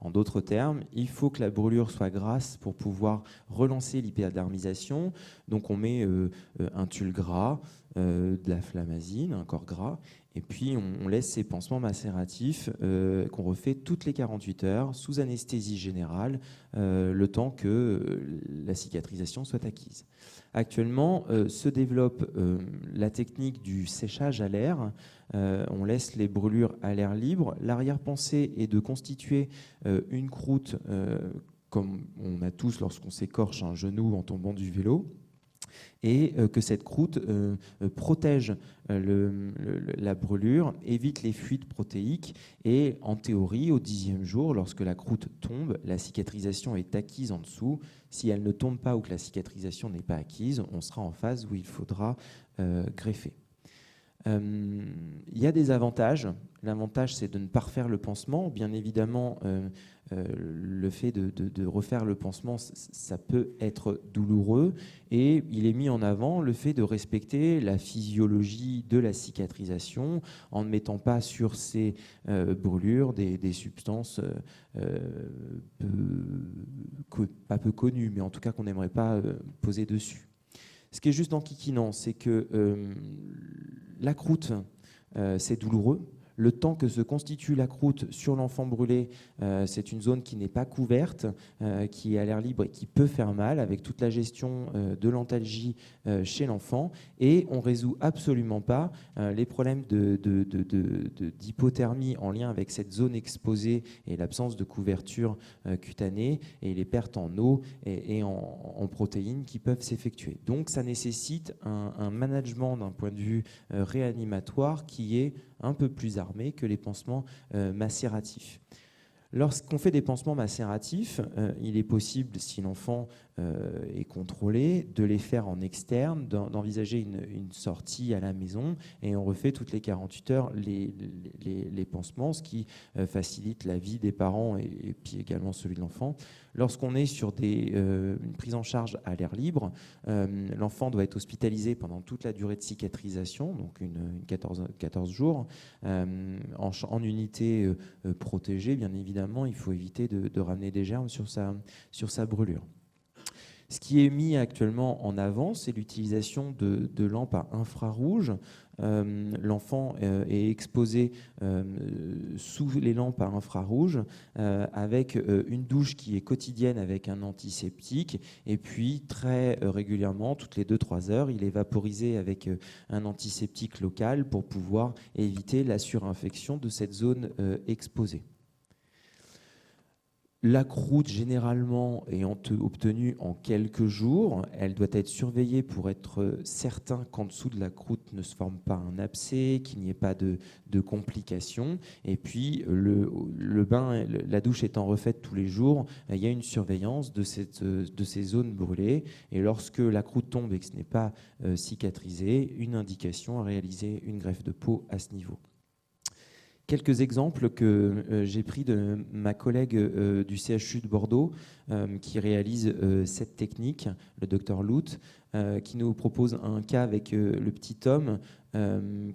Speaker 2: En d'autres termes, il faut que la brûlure soit grasse pour pouvoir relancer l'hyperdermisation. Donc on met un tulle gras, de la flamazine, un corps gras, et puis on laisse ces pansements macératifs qu'on refait toutes les 48 heures sous anesthésie générale, le temps que la cicatrisation soit acquise. Actuellement, se développe la technique du séchage à l'air. On laisse les brûlures à l'air libre. L'arrière-pensée est de constituer une croûte, comme on a tous lorsqu'on s'écorche un genou en tombant du vélo, et que cette croûte protège la brûlure, évite les fuites protéiques, et en théorie, au 10e jour, lorsque la croûte tombe, la cicatrisation est acquise en dessous. Si elle ne tombe pas ou que la cicatrisation n'est pas acquise, on sera en phase où il faudra greffer. Il y a des avantages. L'avantage, c'est de ne pas refaire le pansement. Bien évidemment, le fait de refaire le pansement, ça peut être douloureux. Et il est mis en avant le fait de respecter la physiologie de la cicatrisation en ne mettant pas sur ces brûlures des substances pas peu connues, mais en tout cas qu'on n'aimerait pas poser dessus. Ce qui est juste enquiquinant, c'est que la croûte, c'est douloureux. le temps que se constitue la croûte sur l'enfant brûlé, c'est une zone qui n'est pas couverte, qui est à l'air libre et qui peut faire mal, avec toute la gestion de l'antalgie chez l'enfant. Et on ne résout absolument pas les problèmes d'hypothermie en lien avec cette zone exposée et l'absence de couverture cutanée et les pertes en eau et en protéines qui peuvent s'effectuer. Donc ça nécessite un management d'un point de vue réanimatoire qui est un peu plus armé que les pansements macératifs. Lorsqu'on fait des pansements macératifs, il est possible, si l'enfant est contrôlé, de les faire en externe, d'envisager une sortie à la maison, et on refait toutes les 48 heures les pansements, ce qui facilite la vie des parents et puis également celui de l'enfant. Lorsqu'on est sur une prise en charge à l'air libre, l'enfant doit être hospitalisé pendant toute la durée de cicatrisation, donc 14 jours, en unité protégée, bien évidemment. Il faut éviter de ramener des germes sur sa brûlure. Ce qui est mis actuellement en avant, c'est l'utilisation de lampes à infrarouge. L'enfant est exposé sous les lampes à infrarouge avec une douche qui est quotidienne avec un antiseptique, et puis très régulièrement, toutes les 2-3 heures, il est vaporisé avec un antiseptique local pour pouvoir éviter la surinfection de cette zone exposée. La croûte, généralement, est obtenue en quelques jours. Elle doit être surveillée pour être certain qu'en dessous de la croûte ne se forme pas un abcès, qu'il n'y ait pas de complications. Et puis, le bain, la douche étant refaite tous les jours, il y a une surveillance de ces zones brûlées. Et lorsque la croûte tombe et que ce n'est pas cicatrisé, une indication à réaliser une greffe de peau à ce niveau. Quelques exemples que j'ai pris de ma collègue du CHU de Bordeaux qui réalise cette technique, le docteur Lout, qui nous propose un cas avec le petit Tom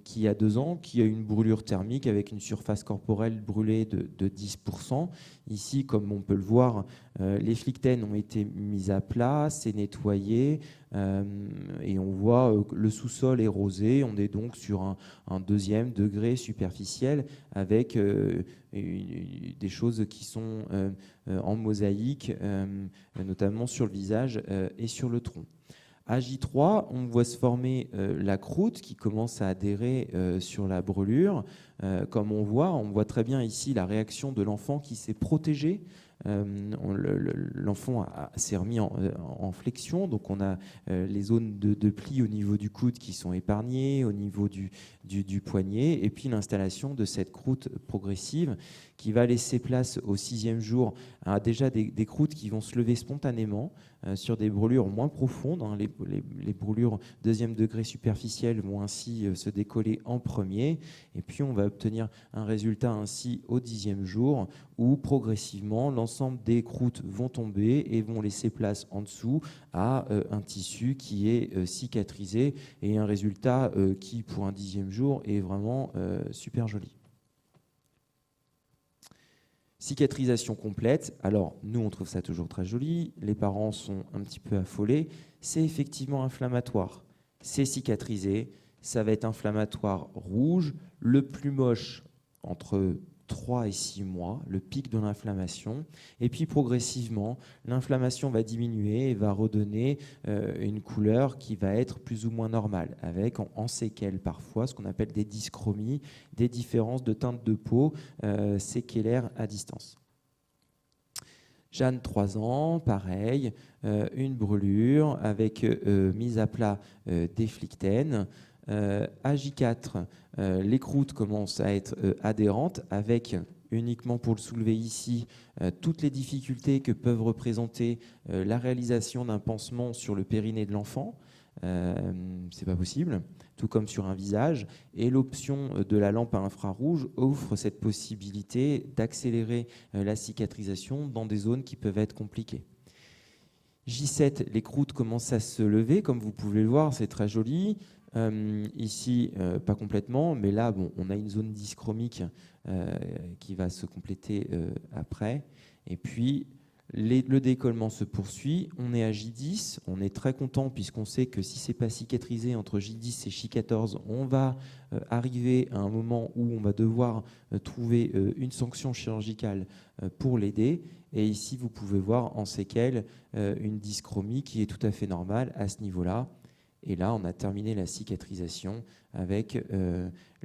Speaker 2: qui a 2 ans, qui a une brûlure thermique avec une surface corporelle brûlée de 10%. Ici, comme on peut le voir, les flictènes ont été mises à plat, c'est nettoyé, et on voit le sous-sol est rosé. On est donc sur un 2e degré superficiel avec des choses qui sont en mosaïque, notamment sur le visage et sur le tronc. À J3, on voit se former la croûte qui commence à adhérer sur la brûlure. Comme on voit très bien ici la réaction de l'enfant qui s'est protégé. L'enfant s'est remis en flexion, donc on a les zones de pli au niveau du coude qui sont épargnées, au niveau du poignet, et puis l'installation de cette croûte progressive qui va laisser place au 6e jour à déjà des croûtes qui vont se lever spontanément sur des brûlures moins profondes. Les brûlures 2e degré superficielles vont ainsi se décoller en premier, et puis on va obtenir un résultat ainsi au 10e jour où progressivement l'ensemble des croûtes vont tomber et vont laisser place en dessous à un tissu qui est cicatrisé, et un résultat qui pour un 10e jour est vraiment super joli. Cicatrisation complète. Alors, nous, on trouve ça toujours très joli. Les parents sont un petit peu affolés. C'est effectivement inflammatoire. C'est cicatrisé. Ça va être inflammatoire rouge. Le plus moche, entre 3 et 6 mois, le pic de l'inflammation. Et puis, progressivement, l'inflammation va diminuer et va redonner une couleur qui va être plus ou moins normale, avec en séquelles parfois ce qu'on appelle des dyschromies, des différences de teinte de peau séquelaires à distance. Jeanne, 3 ans, pareil, une brûlure avec mise à plat des flictènes. À J4, les croûtes commencent à être adhérentes, avec uniquement pour le soulever ici toutes les difficultés que peuvent représenter la réalisation d'un pansement sur le périnée de l'enfant. C'est pas possible, tout comme sur un visage, et l'option de la lampe à infrarouge offre cette possibilité d'accélérer la cicatrisation dans des zones qui peuvent être compliquées. J7, les croûtes commencent à se lever, comme vous pouvez le voir, c'est très joli. Ici, pas complètement, mais là, bon, on a une zone dyschromique qui va se compléter après. Et puis, Le décollement se poursuit, on est à J10, on est très content puisqu'on sait que si ce n'est pas cicatrisé entre J10 et J14, on va arriver à un moment où on va devoir trouver une sanction chirurgicale pour l'aider. Et ici, vous pouvez voir en séquelles une dyschromie qui est tout à fait normale à ce niveau-là. Et là, on a terminé la cicatrisation avec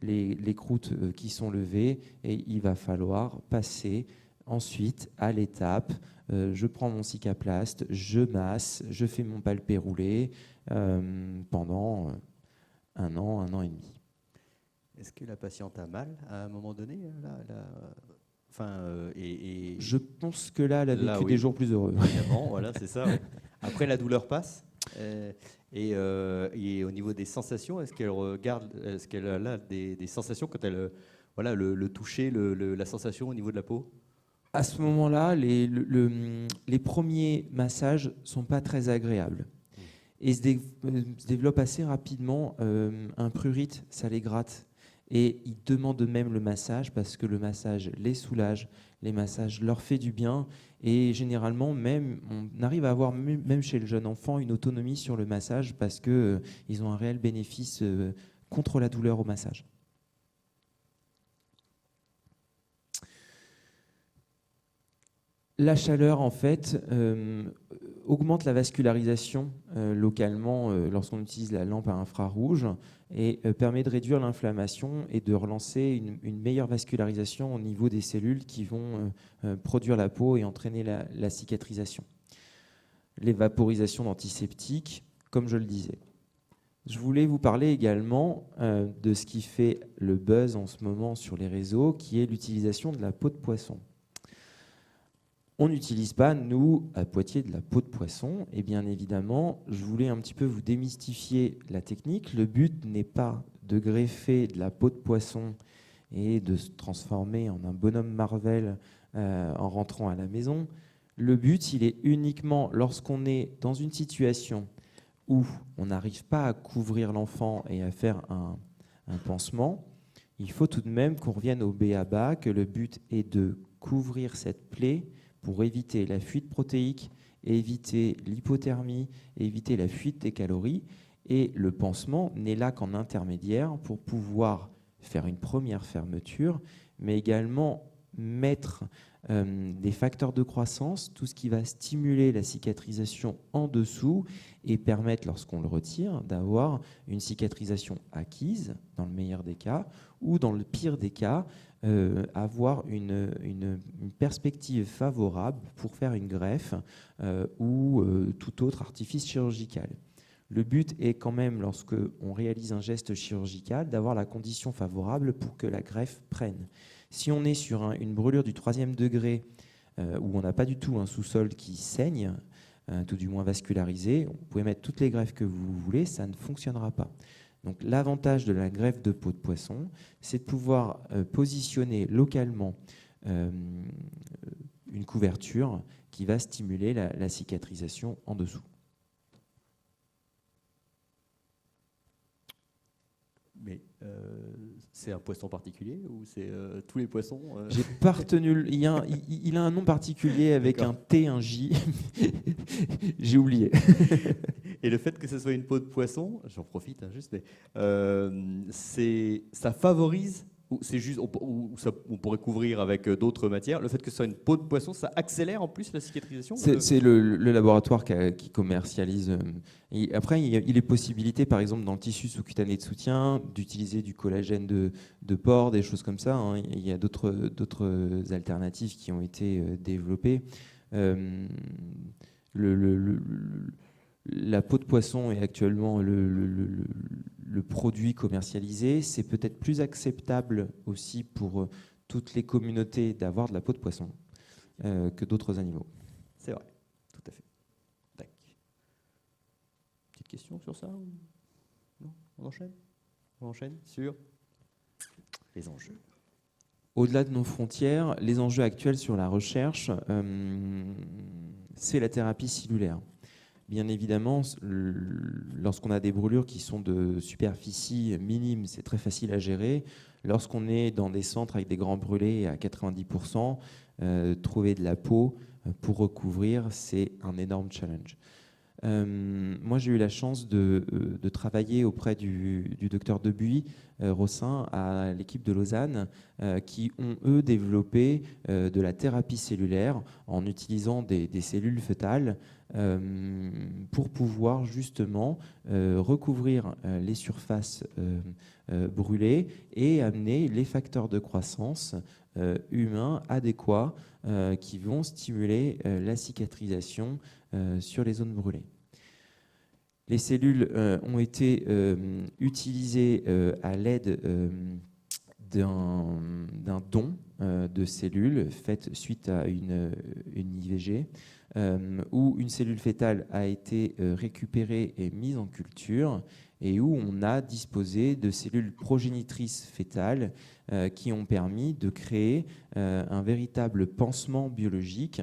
Speaker 2: les croûtes qui sont levées et il va falloir passer ensuite à l'étape je prends mon cicaplaste, je masse, je fais mon palpé roulé pendant 1 an, 1 an et demi.
Speaker 1: Est-ce que la patiente a mal à un moment donné
Speaker 2: Je pense que là, elle a vécu des jours plus heureux.
Speaker 1: Évidemment, voilà, c'est ça. Ouais. Après, la douleur passe. Et au niveau des sensations, est-ce qu'elle a là des sensations quand elle, le toucher, la sensation au niveau de la peau?
Speaker 2: À ce moment-là, les premiers massages ne sont pas très agréables. Et se développe assez rapidement un prurite, ça les gratte. Et ils demandent même le massage parce que le massage les soulage, les massages leur fait du bien. Et généralement, même, on arrive à avoir, même chez le jeune enfant, une autonomie sur le massage parce qu'ils ont un réel bénéfice contre la douleur au massage. La chaleur, en fait, augmente la vascularisation localement lorsqu'on utilise la lampe à infrarouge et permet de réduire l'inflammation et de relancer une meilleure vascularisation au niveau des cellules qui vont produire la peau et entraîner la cicatrisation. Les vaporisations d'antiseptiques, comme je le disais. Je voulais vous parler également de ce qui fait le buzz en ce moment sur les réseaux, qui est l'utilisation de la peau de poisson. On n'utilise pas, nous, à Poitiers, de la peau de poisson. Et bien évidemment, je voulais un petit peu vous démystifier la technique. Le but n'est pas de greffer de la peau de poisson et de se transformer en un bonhomme Marvel en rentrant à la maison. Le but, il est uniquement lorsqu'on est dans une situation où on n'arrive pas à couvrir l'enfant et à faire un pansement, il faut tout de même qu'on revienne au b.a.-ba, que le but est de couvrir cette plaie pour éviter la fuite protéique, éviter l'hypothermie, éviter la fuite des calories. Et le pansement n'est là qu'en intermédiaire pour pouvoir faire une première fermeture, mais également mettre des facteurs de croissance, tout ce qui va stimuler la cicatrisation en dessous et permettre, lorsqu'on le retire, d'avoir une cicatrisation acquise, dans le meilleur des cas, ou dans le pire des cas, avoir une perspective favorable pour faire une greffe ou tout autre artifice chirurgical. Le but est quand même, lorsqu'on réalise un geste chirurgical, d'avoir la condition favorable pour que la greffe prenne. Si on est sur une brûlure du 3e degré où on n'a pas du tout un sous-sol qui saigne, tout du moins vascularisé, vous pouvez mettre toutes les greffes que vous voulez, ça ne fonctionnera pas. Donc l'avantage de la greffe de peau de poisson, c'est de pouvoir positionner localement une couverture qui va stimuler la cicatrisation en dessous.
Speaker 1: Mais c'est un poisson particulier ou c'est tous les poissons
Speaker 2: J'ai pas retenu. Il a un nom particulier avec un T, un J. J'ai oublié.
Speaker 1: Et le fait que ce soit une peau de poisson, j'en profite juste, mais ça favorise, ou c'est juste, on pourrait couvrir avec d'autres matières. Le fait que ce soit une peau de poisson, ça accélère en plus la cicatrisation.
Speaker 2: C'est le laboratoire qui commercialise. Après, il est possibilité, par exemple, dans le tissu sous-cutané de soutien, d'utiliser du collagène de porc, des choses comme ça. Hein. Il y a d'autres alternatives qui ont été développées. La peau de poisson est actuellement le produit commercialisé. C'est peut-être plus acceptable aussi pour toutes les communautés d'avoir de la peau de poisson que d'autres animaux.
Speaker 1: C'est vrai, tout à fait. Tac. Petite question sur ça ou... Non, on enchaîne. On enchaîne sur les enjeux.
Speaker 2: Au-delà de nos frontières, les enjeux actuels sur la recherche, c'est la thérapie cellulaire. Bien évidemment, lorsqu'on a des brûlures qui sont de superficie minime, c'est très facile à gérer. Lorsqu'on est dans des centres avec des grands brûlés à 90%, trouver de la peau pour recouvrir, c'est un énorme challenge. Moi, j'ai eu la chance de travailler auprès du docteur Debuy, Rossin, à l'équipe de Lausanne, qui ont, eux, développé de la thérapie cellulaire en utilisant des cellules fœtales pour pouvoir justement recouvrir les surfaces brûlées et amener les facteurs de croissance humains adéquats qui vont stimuler la cicatrisation sur les zones brûlées. Les cellules ont été utilisées à l'aide d'un don de cellules faites suite à une IVG, où une cellule fétale a été récupérée et mise en culture, et où on a disposé de cellules progénitrices fétales qui ont permis de créer un véritable pansement biologique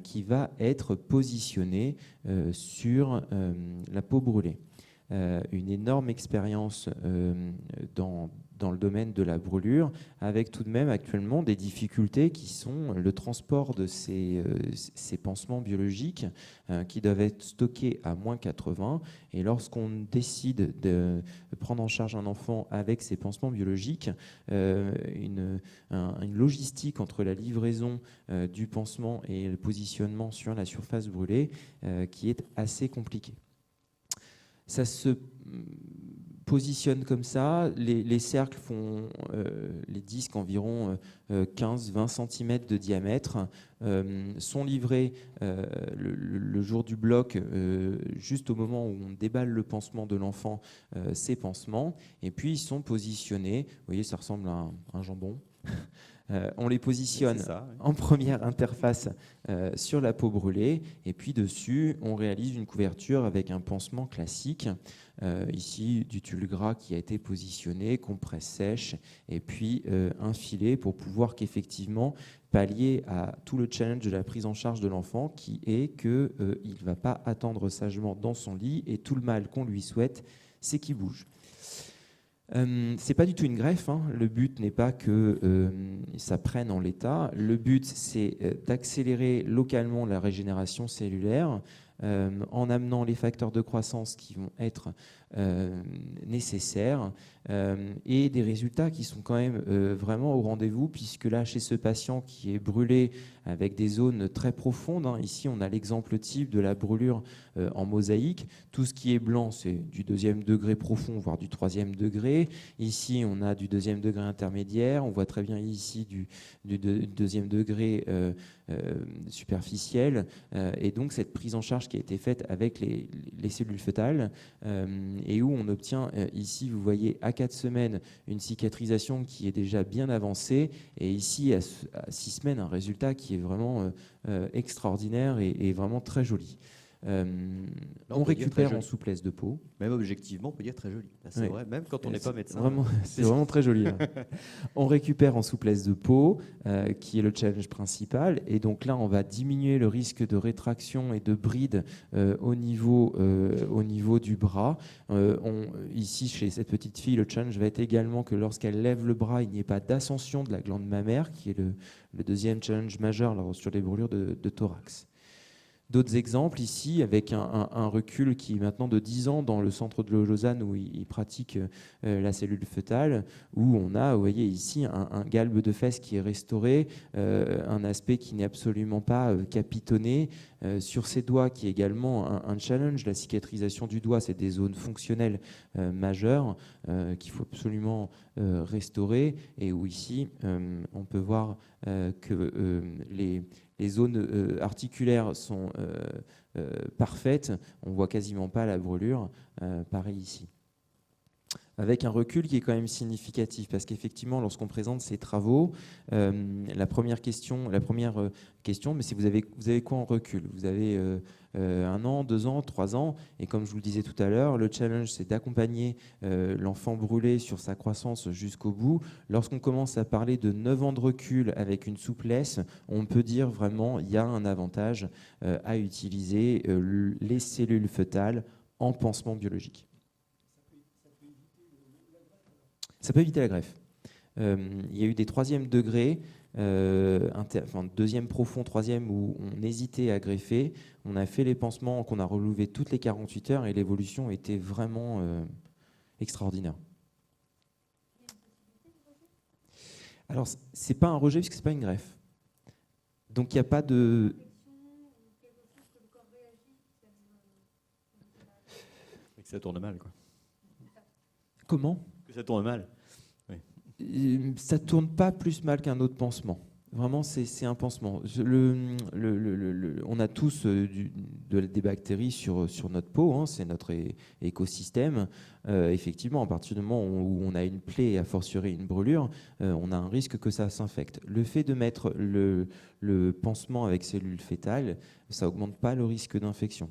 Speaker 2: qui va être positionné sur la peau brûlée. Une énorme expérience dans le domaine de la brûlure, avec tout de même actuellement des difficultés qui sont le transport de ces pansements biologiques qui doivent être stockés à moins 80. Et lorsqu'on décide de prendre en charge un enfant avec ces pansements biologiques, une logistique entre la livraison du pansement et le positionnement sur la surface brûlée qui est assez compliquée. Ça se positionne comme ça, les cercles font les disques environ 15-20 cm de diamètre, sont livrés le jour du bloc, juste au moment où on déballe le pansement de l'enfant, ces pansements, et puis ils sont positionnés, vous voyez ça ressemble à un jambon. On les positionne en première interface sur la peau brûlée, et puis dessus on réalise une couverture avec un pansement classique, ici du tulle gras qui a été positionné, compresse sèche, et puis un filet pour pouvoir qu'effectivement pallier à tout le challenge de la prise en charge de l'enfant, qui est qu'il ne va pas attendre sagement dans son lit, et tout le mal qu'on lui souhaite, c'est qu'il bouge. C'est pas du tout une greffe, hein. Le but n'est pas que ça prenne en l'état. Le but, c'est d'accélérer localement la régénération cellulaire en amenant les facteurs de croissance qui vont être nécessaires et des résultats qui sont quand même vraiment au rendez-vous, puisque là, chez ce patient qui est brûlé avec des zones très profondes, hein, ici on a l'exemple type de la brûlure en mosaïque. Tout ce qui est blanc, c'est du 2e degré profond, voire du 3e degré. Ici, on a du 2e degré intermédiaire. On voit très bien ici du 2e degré superficiel. Et donc, cette prise en charge qui a été faite avec les cellules fœtales et où on obtient ici, vous voyez, à 4 semaines, une cicatrisation qui est déjà bien avancée. Et ici, à 6 semaines, un résultat qui est vraiment extraordinaire et vraiment très joli. On récupère en souplesse de peau.
Speaker 1: Même objectivement, on peut dire très joli. C'est
Speaker 2: oui.
Speaker 1: Vrai, même quand on n'est pas médecin.
Speaker 2: C'est vraiment très joli. Là. On récupère en souplesse de peau, qui est le challenge principal. Et donc là, on va diminuer le risque de rétraction et de bride au niveau du bras. Ici, chez cette petite fille, le challenge va être également que lorsqu'elle lève le bras, il n'y ait pas d'ascension de la glande mammaire, qui est le deuxième challenge majeur là, sur les brûlures de thorax. D'autres exemples ici, avec un recul qui est maintenant de 10 ans dans le centre de Lausanne où ils pratiquent la cellule fœtale, où on a, vous voyez ici, un galbe de fesses qui est restauré, un aspect qui n'est absolument pas capitonné. Sur ses doigts, qui est également un challenge, la cicatrisation du doigt, c'est des zones fonctionnelles majeures qu'il faut absolument restaurer, et où ici, on peut voir que les zones articulaires sont parfaites, on ne voit quasiment pas la brûlure, pareil ici. Avec un recul qui est quand même significatif, parce qu'effectivement, lorsqu'on présente ces travaux, la première question, mais c'est vous avez quoi en recul ? Vous avez 1 an, 2 ans, 3 ans, et comme je vous le disais tout à l'heure, le challenge, c'est d'accompagner l'enfant brûlé sur sa croissance jusqu'au bout. Lorsqu'on commence à parler de 9 ans de recul avec une souplesse, on peut dire vraiment il y a un avantage à utiliser les cellules fœtales en pansement biologique. Ça peut éviter la greffe. Il y a eu des 3e degrés deuxième profond, troisième, où on hésitait à greffer, on a fait les pansements qu'on a relevés toutes les 48 heures et l'évolution était vraiment extraordinaire. Alors, c'est pas un rejet puisque c'est pas une greffe. Donc, il n'y a pas de...
Speaker 1: Que ça tourne mal, quoi.
Speaker 2: Comment ?
Speaker 1: Que ça tourne mal.
Speaker 2: Ça tourne pas plus mal qu'un autre pansement. Vraiment, c'est un pansement. On a tous des bactéries sur notre peau, hein, c'est notre écosystème. Effectivement, à partir du moment où on a une plaie, et a fortiori une brûlure, on a un risque que ça s'infecte. Le fait de mettre le pansement avec cellules fétales, ça augmente pas le risque d'infection.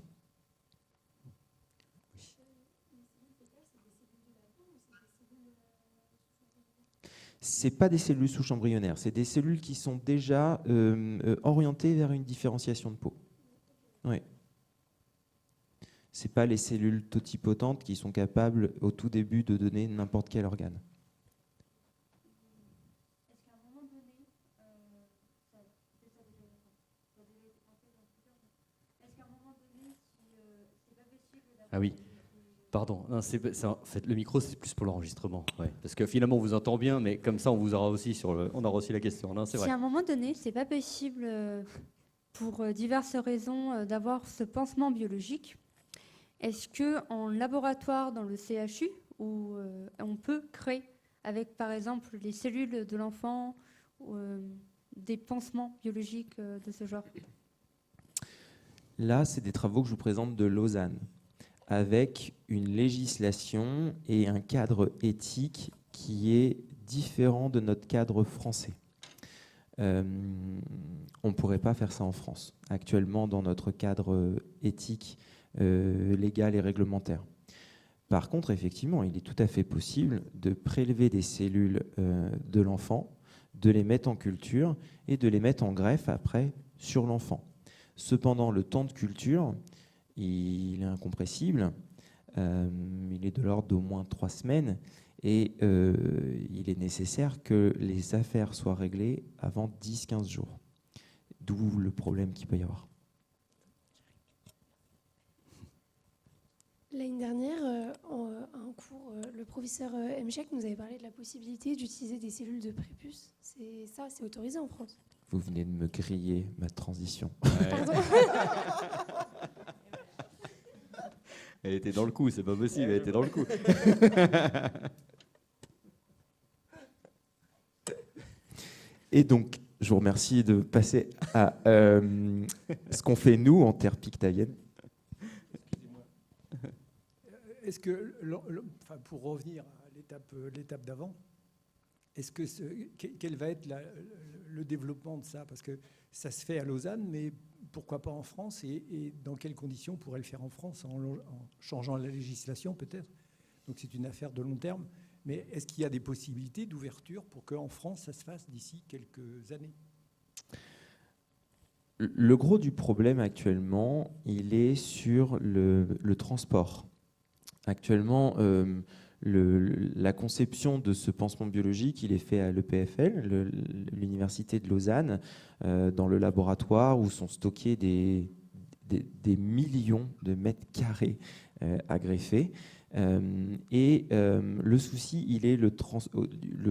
Speaker 2: C'est pas des cellules souches embryonnaires, c'est des cellules qui sont déjà orientées vers une différenciation de peau. Oui. C'est pas les cellules totipotentes qui sont capables au tout début de donner n'importe quel organe.
Speaker 3: Est-ce qu'à un moment donné, c'est pas possible d'avoir...
Speaker 1: Ah oui. Pardon, non, en fait, le micro c'est plus pour l'enregistrement, ouais. Parce que finalement on vous entend bien, mais comme ça on vous aura aussi on aura aussi la question. Non, c'est vrai.
Speaker 3: Si à un moment donné, c'est pas possible pour diverses raisons d'avoir ce pansement biologique, est-ce que en laboratoire dans le CHU où on peut créer avec par exemple les cellules de l'enfant des pansements biologiques de ce genre?
Speaker 2: Là, c'est des travaux que je vous présente de Lausanne, avec une législation et un cadre éthique qui est différent de notre cadre français. On ne pourrait pas faire ça en France, actuellement dans notre cadre éthique, légal et réglementaire. Par contre, effectivement, il est tout à fait possible de prélever des cellules de l'enfant, de les mettre en culture et de les mettre en greffe après sur l'enfant. Cependant, le temps de culture, il est incompressible, il est de l'ordre d'au moins 3 semaines et il est nécessaire que les affaires soient réglées avant 10-15 jours. D'où le problème qu'il peut y avoir.
Speaker 4: L'année dernière, en cours, le professeur Mchek nous avait parlé de la possibilité d'utiliser des cellules de prépuce. C'est autorisé en France.
Speaker 2: Vous venez de me griller ma transition.
Speaker 1: Ouais.
Speaker 4: Pardon.
Speaker 1: Elle était dans le coup, c'est pas possible, elle était dans le coup.
Speaker 2: Et donc, je vous remercie de passer à ce qu'on fait nous en terre pictavienne.
Speaker 5: Est-ce que, pour revenir à l'étape d'avant, quel va être le développement de ça? Parce que ça se fait à Lausanne, mais pourquoi pas en France? Et dans quelles conditions on pourrait le faire en France en changeant la législation peut-être? Donc c'est une affaire de long terme. Mais est-ce qu'il y a des possibilités d'ouverture pour qu'en France, ça se fasse d'ici quelques années?
Speaker 2: Le gros du problème actuellement, il est sur le transport. Actuellement, la conception de ce pansement biologique, il est fait à l'EPFL, l'Université de Lausanne, dans le laboratoire où sont stockés des millions de mètres carrés à greffer. Le souci, il est le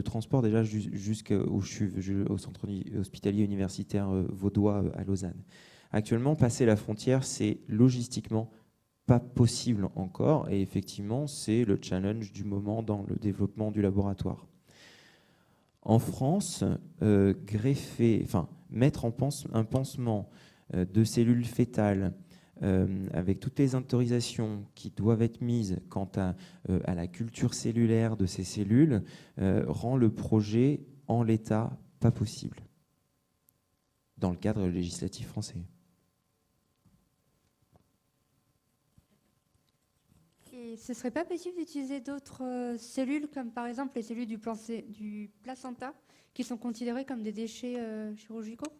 Speaker 2: transport déjà jusqu'au CHUV, au centre hospitalier universitaire vaudois à Lausanne. Actuellement, passer la frontière, c'est logistiquement pas possible encore, et effectivement, c'est le challenge du moment dans le développement du laboratoire. En France, mettre un pansement de cellules fétales avec toutes les autorisations qui doivent être mises quant à la culture cellulaire de ces cellules, rend le projet en l'état pas possible dans le cadre législatif français.
Speaker 3: Et ce serait pas possible d'utiliser d'autres cellules, comme par exemple les cellules du placenta, qui sont considérées comme des déchets chirurgicaux?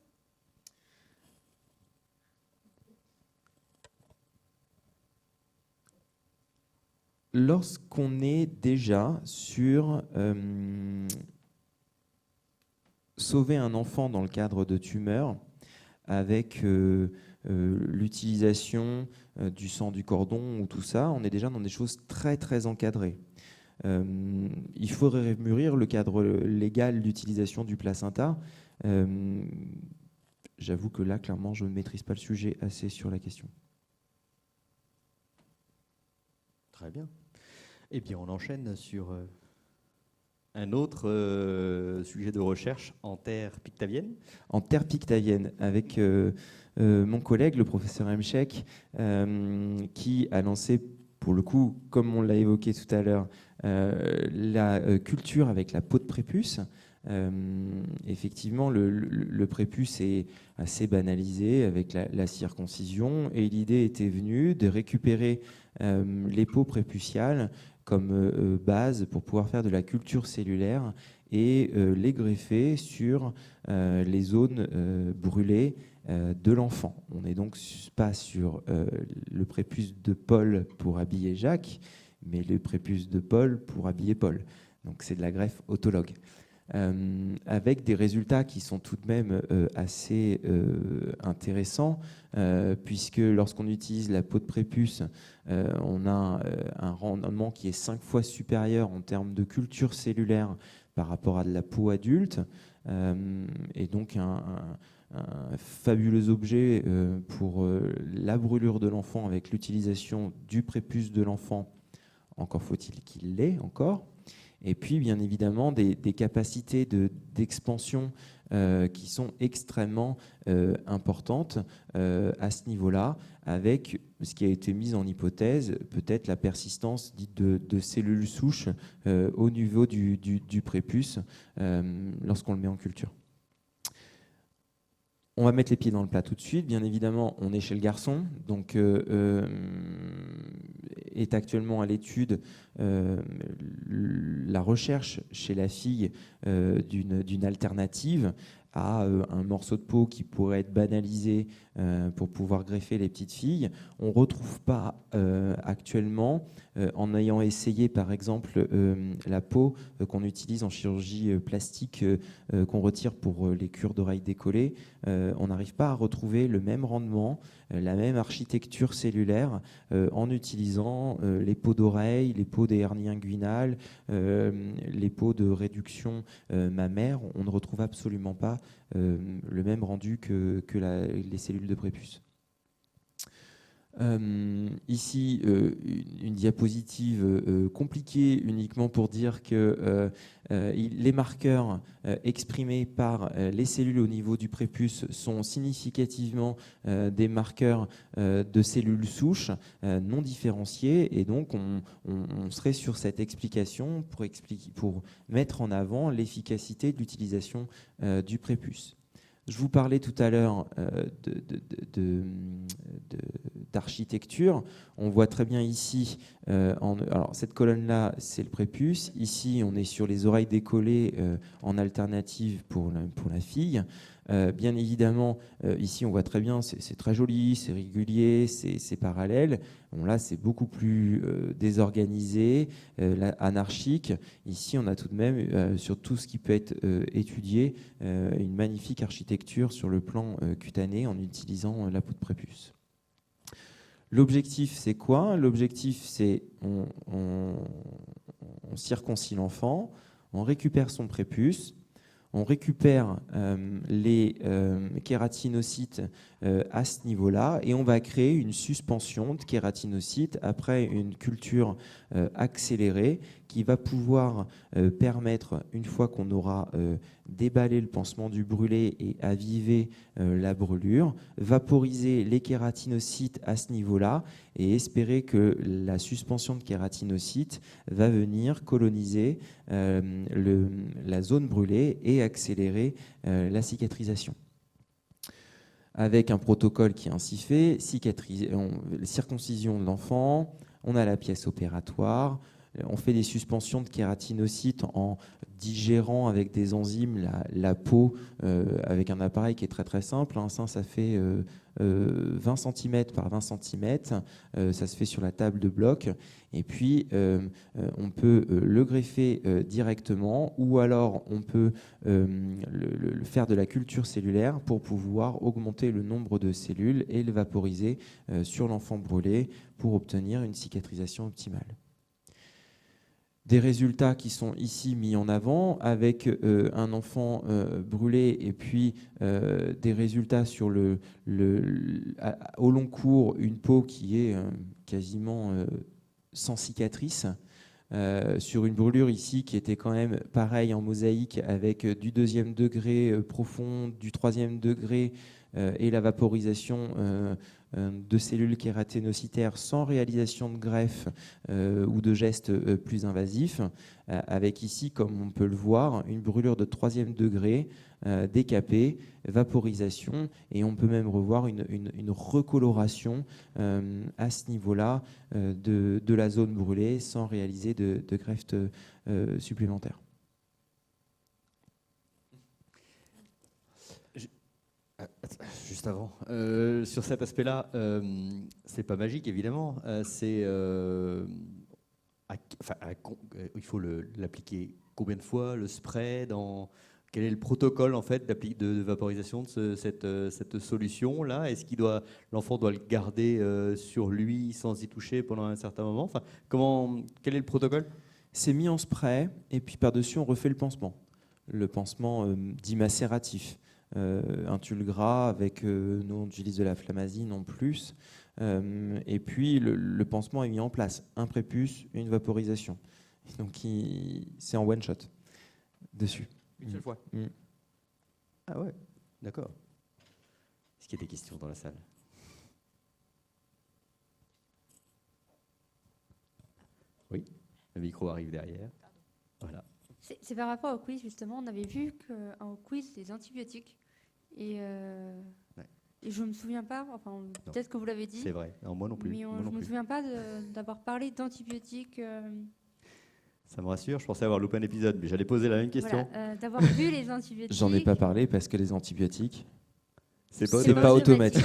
Speaker 2: Lorsqu'on est déjà sur sauver un enfant dans le cadre de tumeurs avec l'utilisation du sang du cordon ou tout ça, on est déjà dans des choses très très encadrées. Il faudrait mûrir le cadre légal d'utilisation du placenta. J'avoue que là, clairement, je ne maîtrise pas le sujet assez sur la question.
Speaker 1: Très bien. Eh bien, on enchaîne sur un autre sujet de recherche en terre pictavienne.
Speaker 2: En terre pictavienne, avec mon collègue, le professeur Mchek, qui a lancé, pour le coup, comme on l'a évoqué tout à l'heure, la culture avec la peau de prépuce. Effectivement, le prépuce est assez banalisé avec la circoncision, et l'idée était venue de récupérer les peaux prépuciales comme base pour pouvoir faire de la culture cellulaire et les greffer sur les zones brûlées de l'enfant. On n'est donc pas sur le prépuce de Paul pour habiller Jacques, mais le prépuce de Paul pour habiller Paul. Donc c'est de la greffe autologue. Avec des résultats qui sont tout de même assez intéressants, puisque lorsqu'on utilise la peau de prépuce, on a un rendement qui est 5 fois supérieur en termes de culture cellulaire par rapport à de la peau adulte, et donc un fabuleux objet pour la brûlure de l'enfant avec l'utilisation du prépuce de l'enfant, encore faut-il qu'il l'ait encore. Et puis, bien évidemment, des capacités d'expansion qui sont extrêmement importantes à ce niveau-là, avec ce qui a été mis en hypothèse, peut-être la persistance dite de cellules souches au niveau du prépuce lorsqu'on le met en culture. On va mettre les pieds dans le plat tout de suite. Bien évidemment, on est chez le garçon, donc est actuellement à l'étude la recherche chez la fille d'une alternative à un morceau de peau qui pourrait être banalisé pour pouvoir greffer les petites filles. On ne retrouve pas actuellement, en ayant essayé par exemple la peau qu'on utilise en chirurgie plastique, qu'on retire pour les cures d'oreilles décollées, on n'arrive pas à retrouver le même rendement, la même architecture cellulaire en utilisant les peaux d'oreilles, les peaux des hernies inguinales, les peaux de réduction mammaire. On ne retrouve absolument pas le même rendu que les cellules de prépuce. Ici, une diapositive compliquée uniquement pour dire que les marqueurs exprimés par les cellules au niveau du prépuce sont significativement des marqueurs de cellules souches non différenciées, et donc on serait sur cette explication pour mettre en avant l'efficacité de l'utilisation du prépuce. Je vous parlais tout à l'heure d'architecture. On voit très bien ici, alors cette colonne-là, c'est le prépuce. Ici, on est sur les oreilles décollées en alternative pour la fille. Bien évidemment, ici, on voit très bien, c'est très joli, c'est régulier, c'est parallèle. Bon, là, c'est beaucoup plus désorganisé, anarchique. Ici, on a tout de même, sur tout ce qui peut être étudié, une magnifique architecture sur le plan cutané en utilisant la peau de prépuce. L'objectif, c'est quoi? L'objectif, c'est on circoncie l'enfant, on récupère son prépuce, on récupère les kératinocytes à ce niveau-là, et on va créer une suspension de kératinocytes après une culture accélérée qui va pouvoir permettre, une fois qu'on aura déballé le pansement du brûlé et avivé la brûlure, vaporiser les kératinocytes à ce niveau-là et espérer que la suspension de kératinocytes va venir coloniser la zone brûlée et accélérer la cicatrisation. Avec un protocole qui est ainsi fait, circoncision de l'enfant, on a la pièce opératoire, On fait des suspensions de kératinocytes en digérant avec des enzymes la peau avec un appareil qui est très très simple. Ça fait 20 cm par 20 cm. Ça se fait sur la table de bloc. Et puis, on peut le greffer directement, ou alors on peut le faire de la culture cellulaire pour pouvoir augmenter le nombre de cellules et le vaporiser sur l'enfant brûlé pour obtenir une cicatrisation optimale. Des résultats qui sont ici mis en avant avec un enfant brûlé et puis des résultats sur au long cours, une peau qui est quasiment sans cicatrice, sur une brûlure ici qui était quand même pareil en mosaïque avec du 2e degré profond, du 3e degré et la vaporisation de cellules kératinocytaires sans réalisation de greffe ou de gestes plus invasifs, avec ici, comme on peut le voir, une brûlure de 3e degré, décapée, vaporisation, et on peut même revoir une recoloration à ce niveau-là de la zone brûlée sans réaliser de greffe supplémentaire.
Speaker 1: Juste avant, sur cet aspect-là, c'est pas magique évidemment. Il faut l'appliquer combien de fois, le spray, quel est le protocole en fait de vaporisation de cette solution-là? Est-ce l'enfant doit le garder sur lui sans y toucher pendant un certain moment? Quel est le protocole?
Speaker 2: C'est mis en spray et puis par-dessus on refait le pansement. Le pansement dit macératif. Un tulle gras avec, nous on utilise de la flamazine en plus, et puis le pansement est mis en place, un prépuce, une vaporisation, donc c'est en one shot dessus.
Speaker 1: Une seule fois. Ah ouais, d'accord. Est-ce qu'il y a des questions dans la salle? Oui, le micro arrive derrière. Voilà.
Speaker 3: C'est par rapport au quiz, justement. On avait vu qu'au quiz, les antibiotiques. Et je ne me souviens pas, enfin, peut-être que vous l'avez dit.
Speaker 1: C'est vrai, non, moi non plus.
Speaker 3: Mais je ne me souviens pas d'avoir parlé d'antibiotiques.
Speaker 1: Ça me rassure, je pensais avoir loupé un épisode, mais j'allais poser la même question.
Speaker 3: Voilà, d'avoir vu les antibiotiques.
Speaker 2: J'en ai pas parlé parce que les antibiotiques,
Speaker 1: c'est
Speaker 2: pas automatique.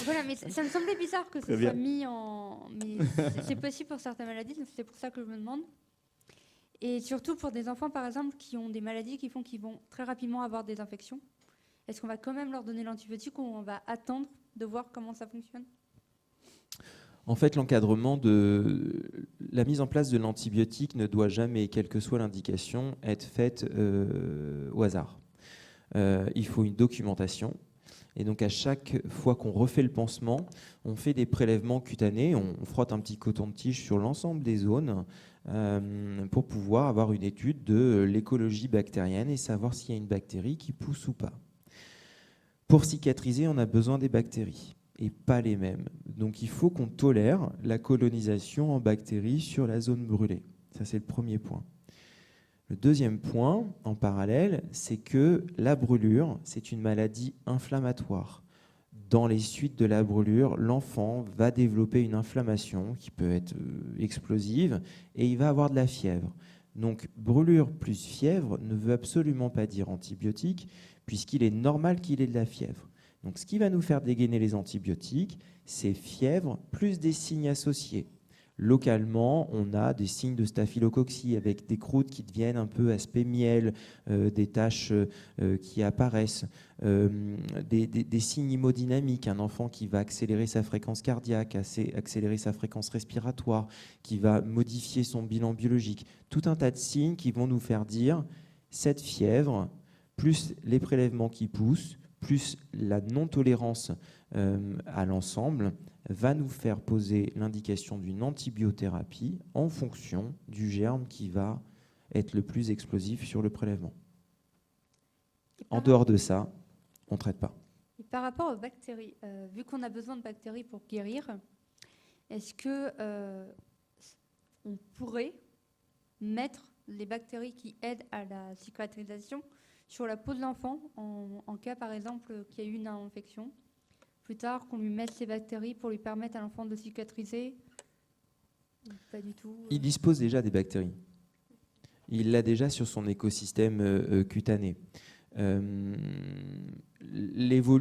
Speaker 3: Voilà, mais ça me semblait bizarre que ce soit mis en... Mais c'est possible pour certaines maladies, donc c'est pour ça que je me demande. Et surtout pour des enfants, par exemple, qui ont des maladies qui font qu'ils vont très rapidement avoir des infections. Est-ce qu'on va quand même leur donner l'antibiotique ou on va attendre de voir comment ça fonctionne?
Speaker 2: En fait, l'encadrement la mise en place de l'antibiotique ne doit jamais, quelle que soit l'indication, être faite au hasard. Il faut une documentation. Et donc, à chaque fois qu'on refait le pansement, on fait des prélèvements cutanés, on frotte un petit coton-tige sur l'ensemble des zones pour pouvoir avoir une étude de l'écologie bactérienne et savoir s'il y a une bactérie qui pousse ou pas. Pour cicatriser, on a besoin des bactéries et pas les mêmes. Donc, il faut qu'on tolère la colonisation en bactéries sur la zone brûlée. Ça, c'est le premier point. Le deuxième point, en parallèle, c'est que la brûlure, c'est une maladie inflammatoire. Dans les suites de la brûlure, l'enfant va développer une inflammation qui peut être explosive et il va avoir de la fièvre. Donc, brûlure plus fièvre ne veut absolument pas dire antibiotique, puisqu'il est normal qu'il ait de la fièvre. Donc, ce qui va nous faire dégainer les antibiotiques, c'est fièvre plus des signes associés. Localement, on a des signes de staphylococcie avec des croûtes qui deviennent un peu aspect miel, des taches qui apparaissent, des signes hémodynamiques, un enfant qui va accélérer sa fréquence cardiaque, accélérer sa fréquence respiratoire, qui va modifier son bilan biologique. Tout un tas de signes qui vont nous faire dire cette fièvre, plus les prélèvements qui poussent, plus la non-tolérance à l'ensemble, va nous faire poser l'indication d'une antibiothérapie en fonction du germe qui va être le plus explosif sur le prélèvement. En dehors de ça, on ne traite pas.
Speaker 3: Et par rapport aux bactéries, vu qu'on a besoin de bactéries pour guérir, est-ce que on pourrait mettre les bactéries qui aident à la cicatrisation sur la peau de l'enfant en cas, par exemple, qu'il y a eu une infection? Plus tard, qu'on lui mette ces bactéries pour lui permettre à l'enfant de cicatriser Pas du tout.
Speaker 2: Il dispose déjà des bactéries. Il l'a déjà sur son écosystème cutané. Il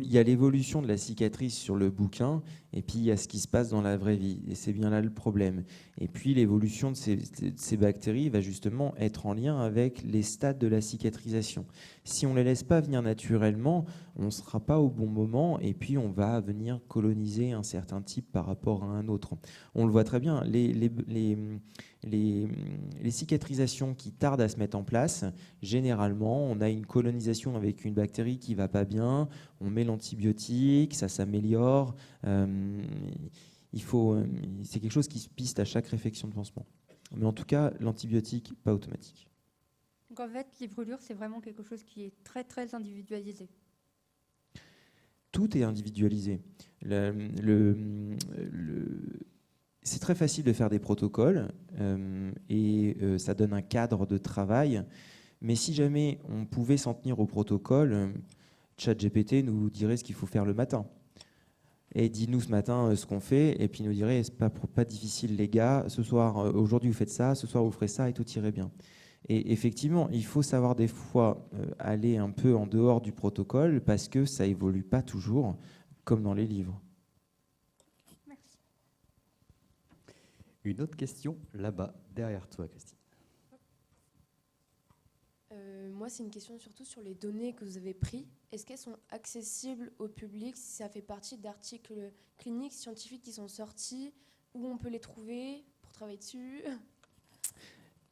Speaker 2: y a l'évolution de la cicatrice sur le bouquin, et puis il y a ce qui se passe dans la vraie vie. Et c'est bien là le problème. Et puis l'évolution de ces bactéries va justement être en lien avec les stades de la cicatrisation. Si on ne les laisse pas venir naturellement, on ne sera pas au bon moment, et puis on va venir coloniser un certain type par rapport à un autre. On le voit très bien, les cicatrisations qui tardent à se mettre en place, généralement, on a une colonisation avec une bactérie qui ne va pas bien, on met l'antibiotique, ça s'améliore. C'est quelque chose qui se piste à chaque réfection de pansement. Mais en tout cas, l'antibiotique, pas automatique.
Speaker 3: Donc en fait, les brûlures, c'est vraiment quelque chose qui est très très individualisé.
Speaker 2: Tout est individualisé. C'est très facile de faire des protocoles et ça donne un cadre de travail. Mais si jamais on pouvait s'en tenir au protocole, ChatGPT nous dirait ce qu'il faut faire le matin. Et dis-nous ce matin ce qu'on fait, et puis nous dirait c'est pas difficile les gars, ce soir, aujourd'hui vous faites ça, ce soir vous ferez ça, et tout irait bien. Et effectivement, il faut savoir des fois aller un peu en dehors du protocole, parce que ça évolue pas toujours, comme dans les livres.
Speaker 3: Merci.
Speaker 1: Une autre question là-bas, derrière toi, Christine.
Speaker 6: Moi, c'est une question surtout sur les données que vous avez prises. Est-ce qu'elles sont accessibles au public, si ça fait partie d'articles cliniques, scientifiques qui sont sortis, où on peut les trouver pour travailler dessus?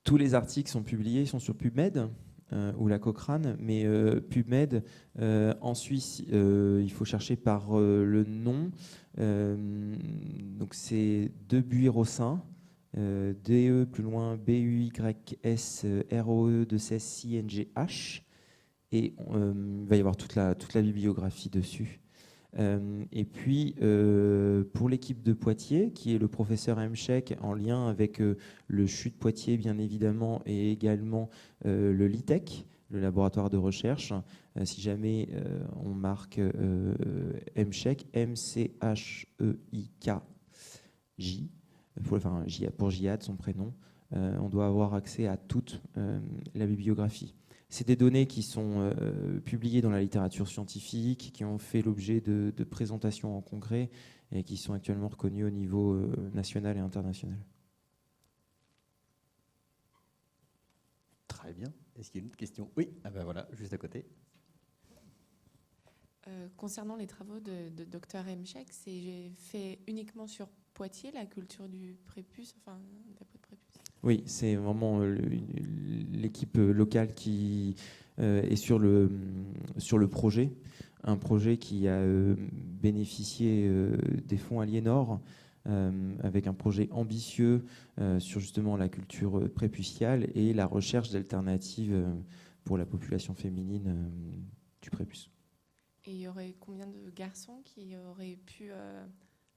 Speaker 2: Tous les articles sont publiés, ils sont sur PubMed ou la Cochrane, mais PubMed, en Suisse, il faut chercher par le nom. Donc c'est Debuyrossin. DE plus loin BUYS ROE 2SINGH, et il va y avoir toute la bibliographie dessus. Et puis pour l'équipe de Poitiers, qui est le professeur Mchek, en lien avec le CHU de Poitiers bien évidemment, et également le LITEC, le laboratoire de recherche, si jamais on marque Mchek, MCHEIKJ, pour Jihad, son prénom, on doit avoir accès à toute la bibliographie. C'est des données qui sont publiées dans la littérature scientifique, qui ont fait l'objet de présentations en congrès et qui sont actuellement reconnues au niveau national et international.
Speaker 1: Très bien. Est-ce qu'il y a une autre question? Oui, ah ben voilà, juste à côté.
Speaker 7: Concernant les travaux de Dr Mchek, c'est fait uniquement sur Poitiers, la culture du prépuce, enfin, de la peau de prépuce?
Speaker 2: Oui, c'est vraiment l'équipe locale qui est sur le projet, un projet qui a bénéficié des fonds Aliénor, avec un projet ambitieux sur justement la culture prépuciale et la recherche d'alternatives pour la population féminine du prépuce.
Speaker 7: Et il y aurait combien de garçons qui auraient pu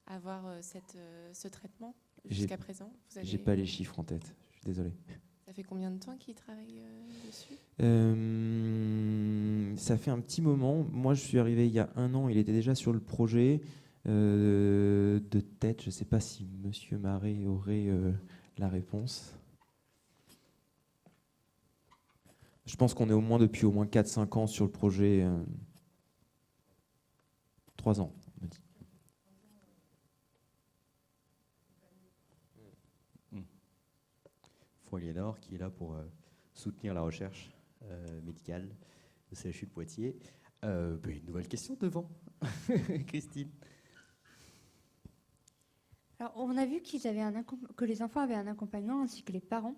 Speaker 7: avoir ce traitement jusqu'à présent?
Speaker 2: J'ai pas les chiffres en tête, je suis désolé.
Speaker 7: Ça fait combien de temps qu'ils travaillent dessus?
Speaker 2: Ça fait un petit moment. Moi, je suis arrivé il y a 1 an, il était déjà sur le projet. De tête, je ne sais pas si Monsieur Marais aurait la réponse. Je pense qu'on est depuis au moins 4-5 ans sur le projet. 3 ans, on me dit.
Speaker 1: Fonds Aliénor qui est là pour soutenir la recherche médicale au CHU de Poitiers. Une nouvelle question devant, Christine.
Speaker 3: Alors, on a vu que les enfants avaient un accompagnement ainsi que les parents.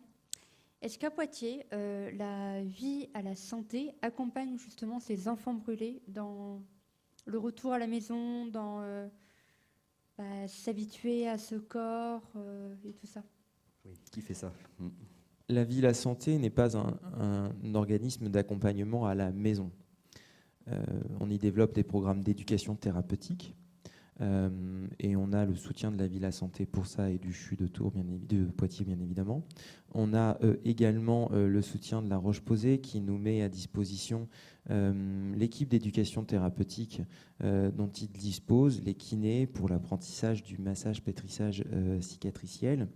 Speaker 3: Est-ce qu'à Poitiers, la vie à la santé accompagne justement ces enfants brûlés dans le retour à la maison, dans s'habituer à ce corps et tout ça?
Speaker 1: Oui, qui fait ça?
Speaker 2: La vie, la santé n'est pas un organisme d'accompagnement à la maison. On y développe des programmes d'éducation thérapeutique et on a le soutien de la vie, la santé pour ça et du CHU de Tours, de Poitiers bien évidemment. On a également le soutien de la Roche-Posay qui nous met à disposition l'équipe d'éducation thérapeutique dont il dispose, les kinés pour l'apprentissage du massage pétrissage cicatriciel.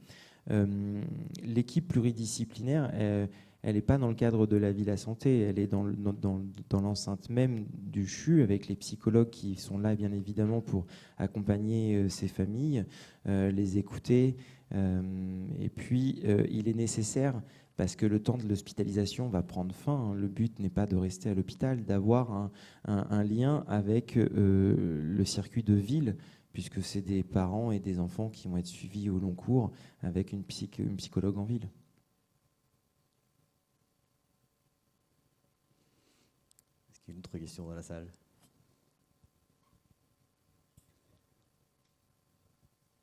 Speaker 2: L'équipe pluridisciplinaire, elle n'est pas dans le cadre de la Villa Santé, elle est dans l'enceinte même du CHU, avec les psychologues qui sont là, bien évidemment, pour accompagner ces familles, les écouter. Et puis, il est nécessaire, parce que le temps de l'hospitalisation va prendre fin, le but n'est pas de rester à l'hôpital, d'avoir un lien avec le circuit de ville, puisque c'est des parents et des enfants qui vont être suivis au long cours avec une psychologue en ville.
Speaker 1: Est-ce qu'il y a une autre question dans la salle?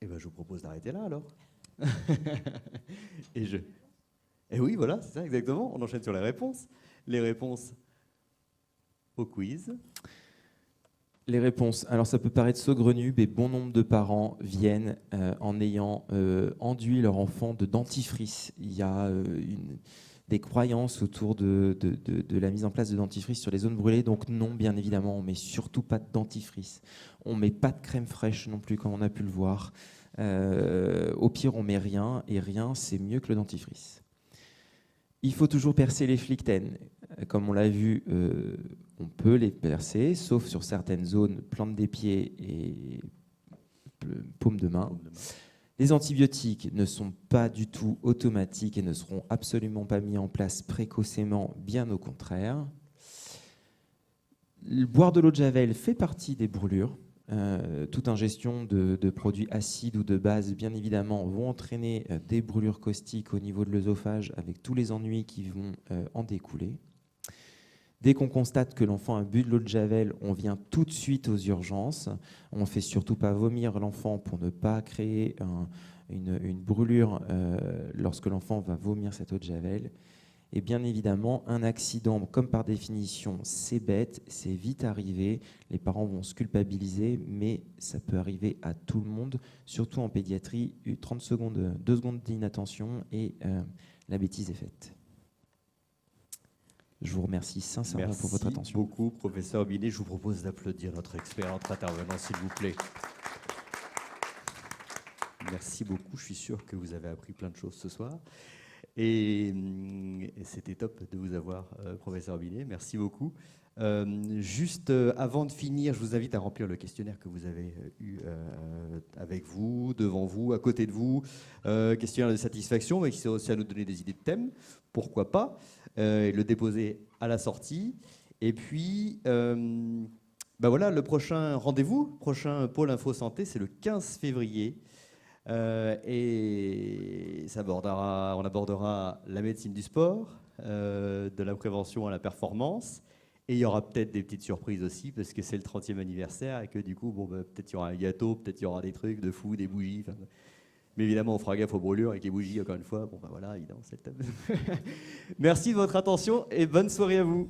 Speaker 1: Eh ben, je vous propose d'arrêter là alors. Et oui, voilà, c'est ça exactement. On enchaîne sur les réponses. Les réponses au quiz.
Speaker 2: Les réponses. Alors ça peut paraître saugrenu, mais bon nombre de parents viennent en ayant enduit leur enfant de dentifrice. Il y a des croyances autour de la mise en place de dentifrice sur les zones brûlées. Donc non, bien évidemment, on ne met surtout pas de dentifrice. On ne met pas de crème fraîche non plus, comme on a pu le voir. Au pire, on met rien, et rien, c'est mieux que le dentifrice. Il faut toujours percer les flictènes. Comme on l'a vu, on peut les percer, sauf sur certaines zones, plante des pieds et paume de main. Les antibiotiques ne sont pas du tout automatiques et ne seront absolument pas mis en place précocement, bien au contraire. Boire de l'eau de Javel fait partie des brûlures. Toute ingestion de produits acides ou de base, bien évidemment, vont entraîner des brûlures caustiques au niveau de l'œsophage, avec tous les ennuis qui vont en découler. Dès qu'on constate que l'enfant a bu de l'eau de Javel, on vient tout de suite aux urgences. On ne fait surtout pas vomir l'enfant pour ne pas créer une brûlure lorsque l'enfant va vomir cette eau de Javel. Et bien évidemment, un accident, comme par définition, c'est bête, c'est vite arrivé. Les parents vont se culpabiliser, mais ça peut arriver à tout le monde, surtout en pédiatrie. 30 secondes, 2 secondes d'inattention et la bêtise est faite. Je vous remercie sincèrement pour votre attention.
Speaker 1: Merci beaucoup, professeur Binet. Je vous propose d'applaudir notre expert, notre intervenant, s'il vous plaît. Merci beaucoup. Je suis sûr que vous avez appris plein de choses ce soir. Et c'était top de vous avoir, professeur Binet. Merci beaucoup. Juste avant de finir, je vous invite à remplir le questionnaire que vous avez eu avec vous, devant vous, à côté de vous. Questionnaire de satisfaction, mais qui sert aussi à nous donner des idées de thèmes. Pourquoi pas et le déposer à la sortie. Et puis, voilà, le prochain rendez-vous, prochain pôle Info Santé, c'est le 15 février. Et on abordera la médecine du sport, de la prévention à la performance. Et il y aura peut-être des petites surprises aussi, parce que c'est le 30e anniversaire et que du coup, peut-être il y aura un gâteau, peut-être il y aura des trucs de fou, des bougies. Mais évidemment, on fera gaffe aux brûlures avec les bougies, encore une fois. Voilà, évidemment, c'est le thème. Merci de votre attention et bonne soirée à vous.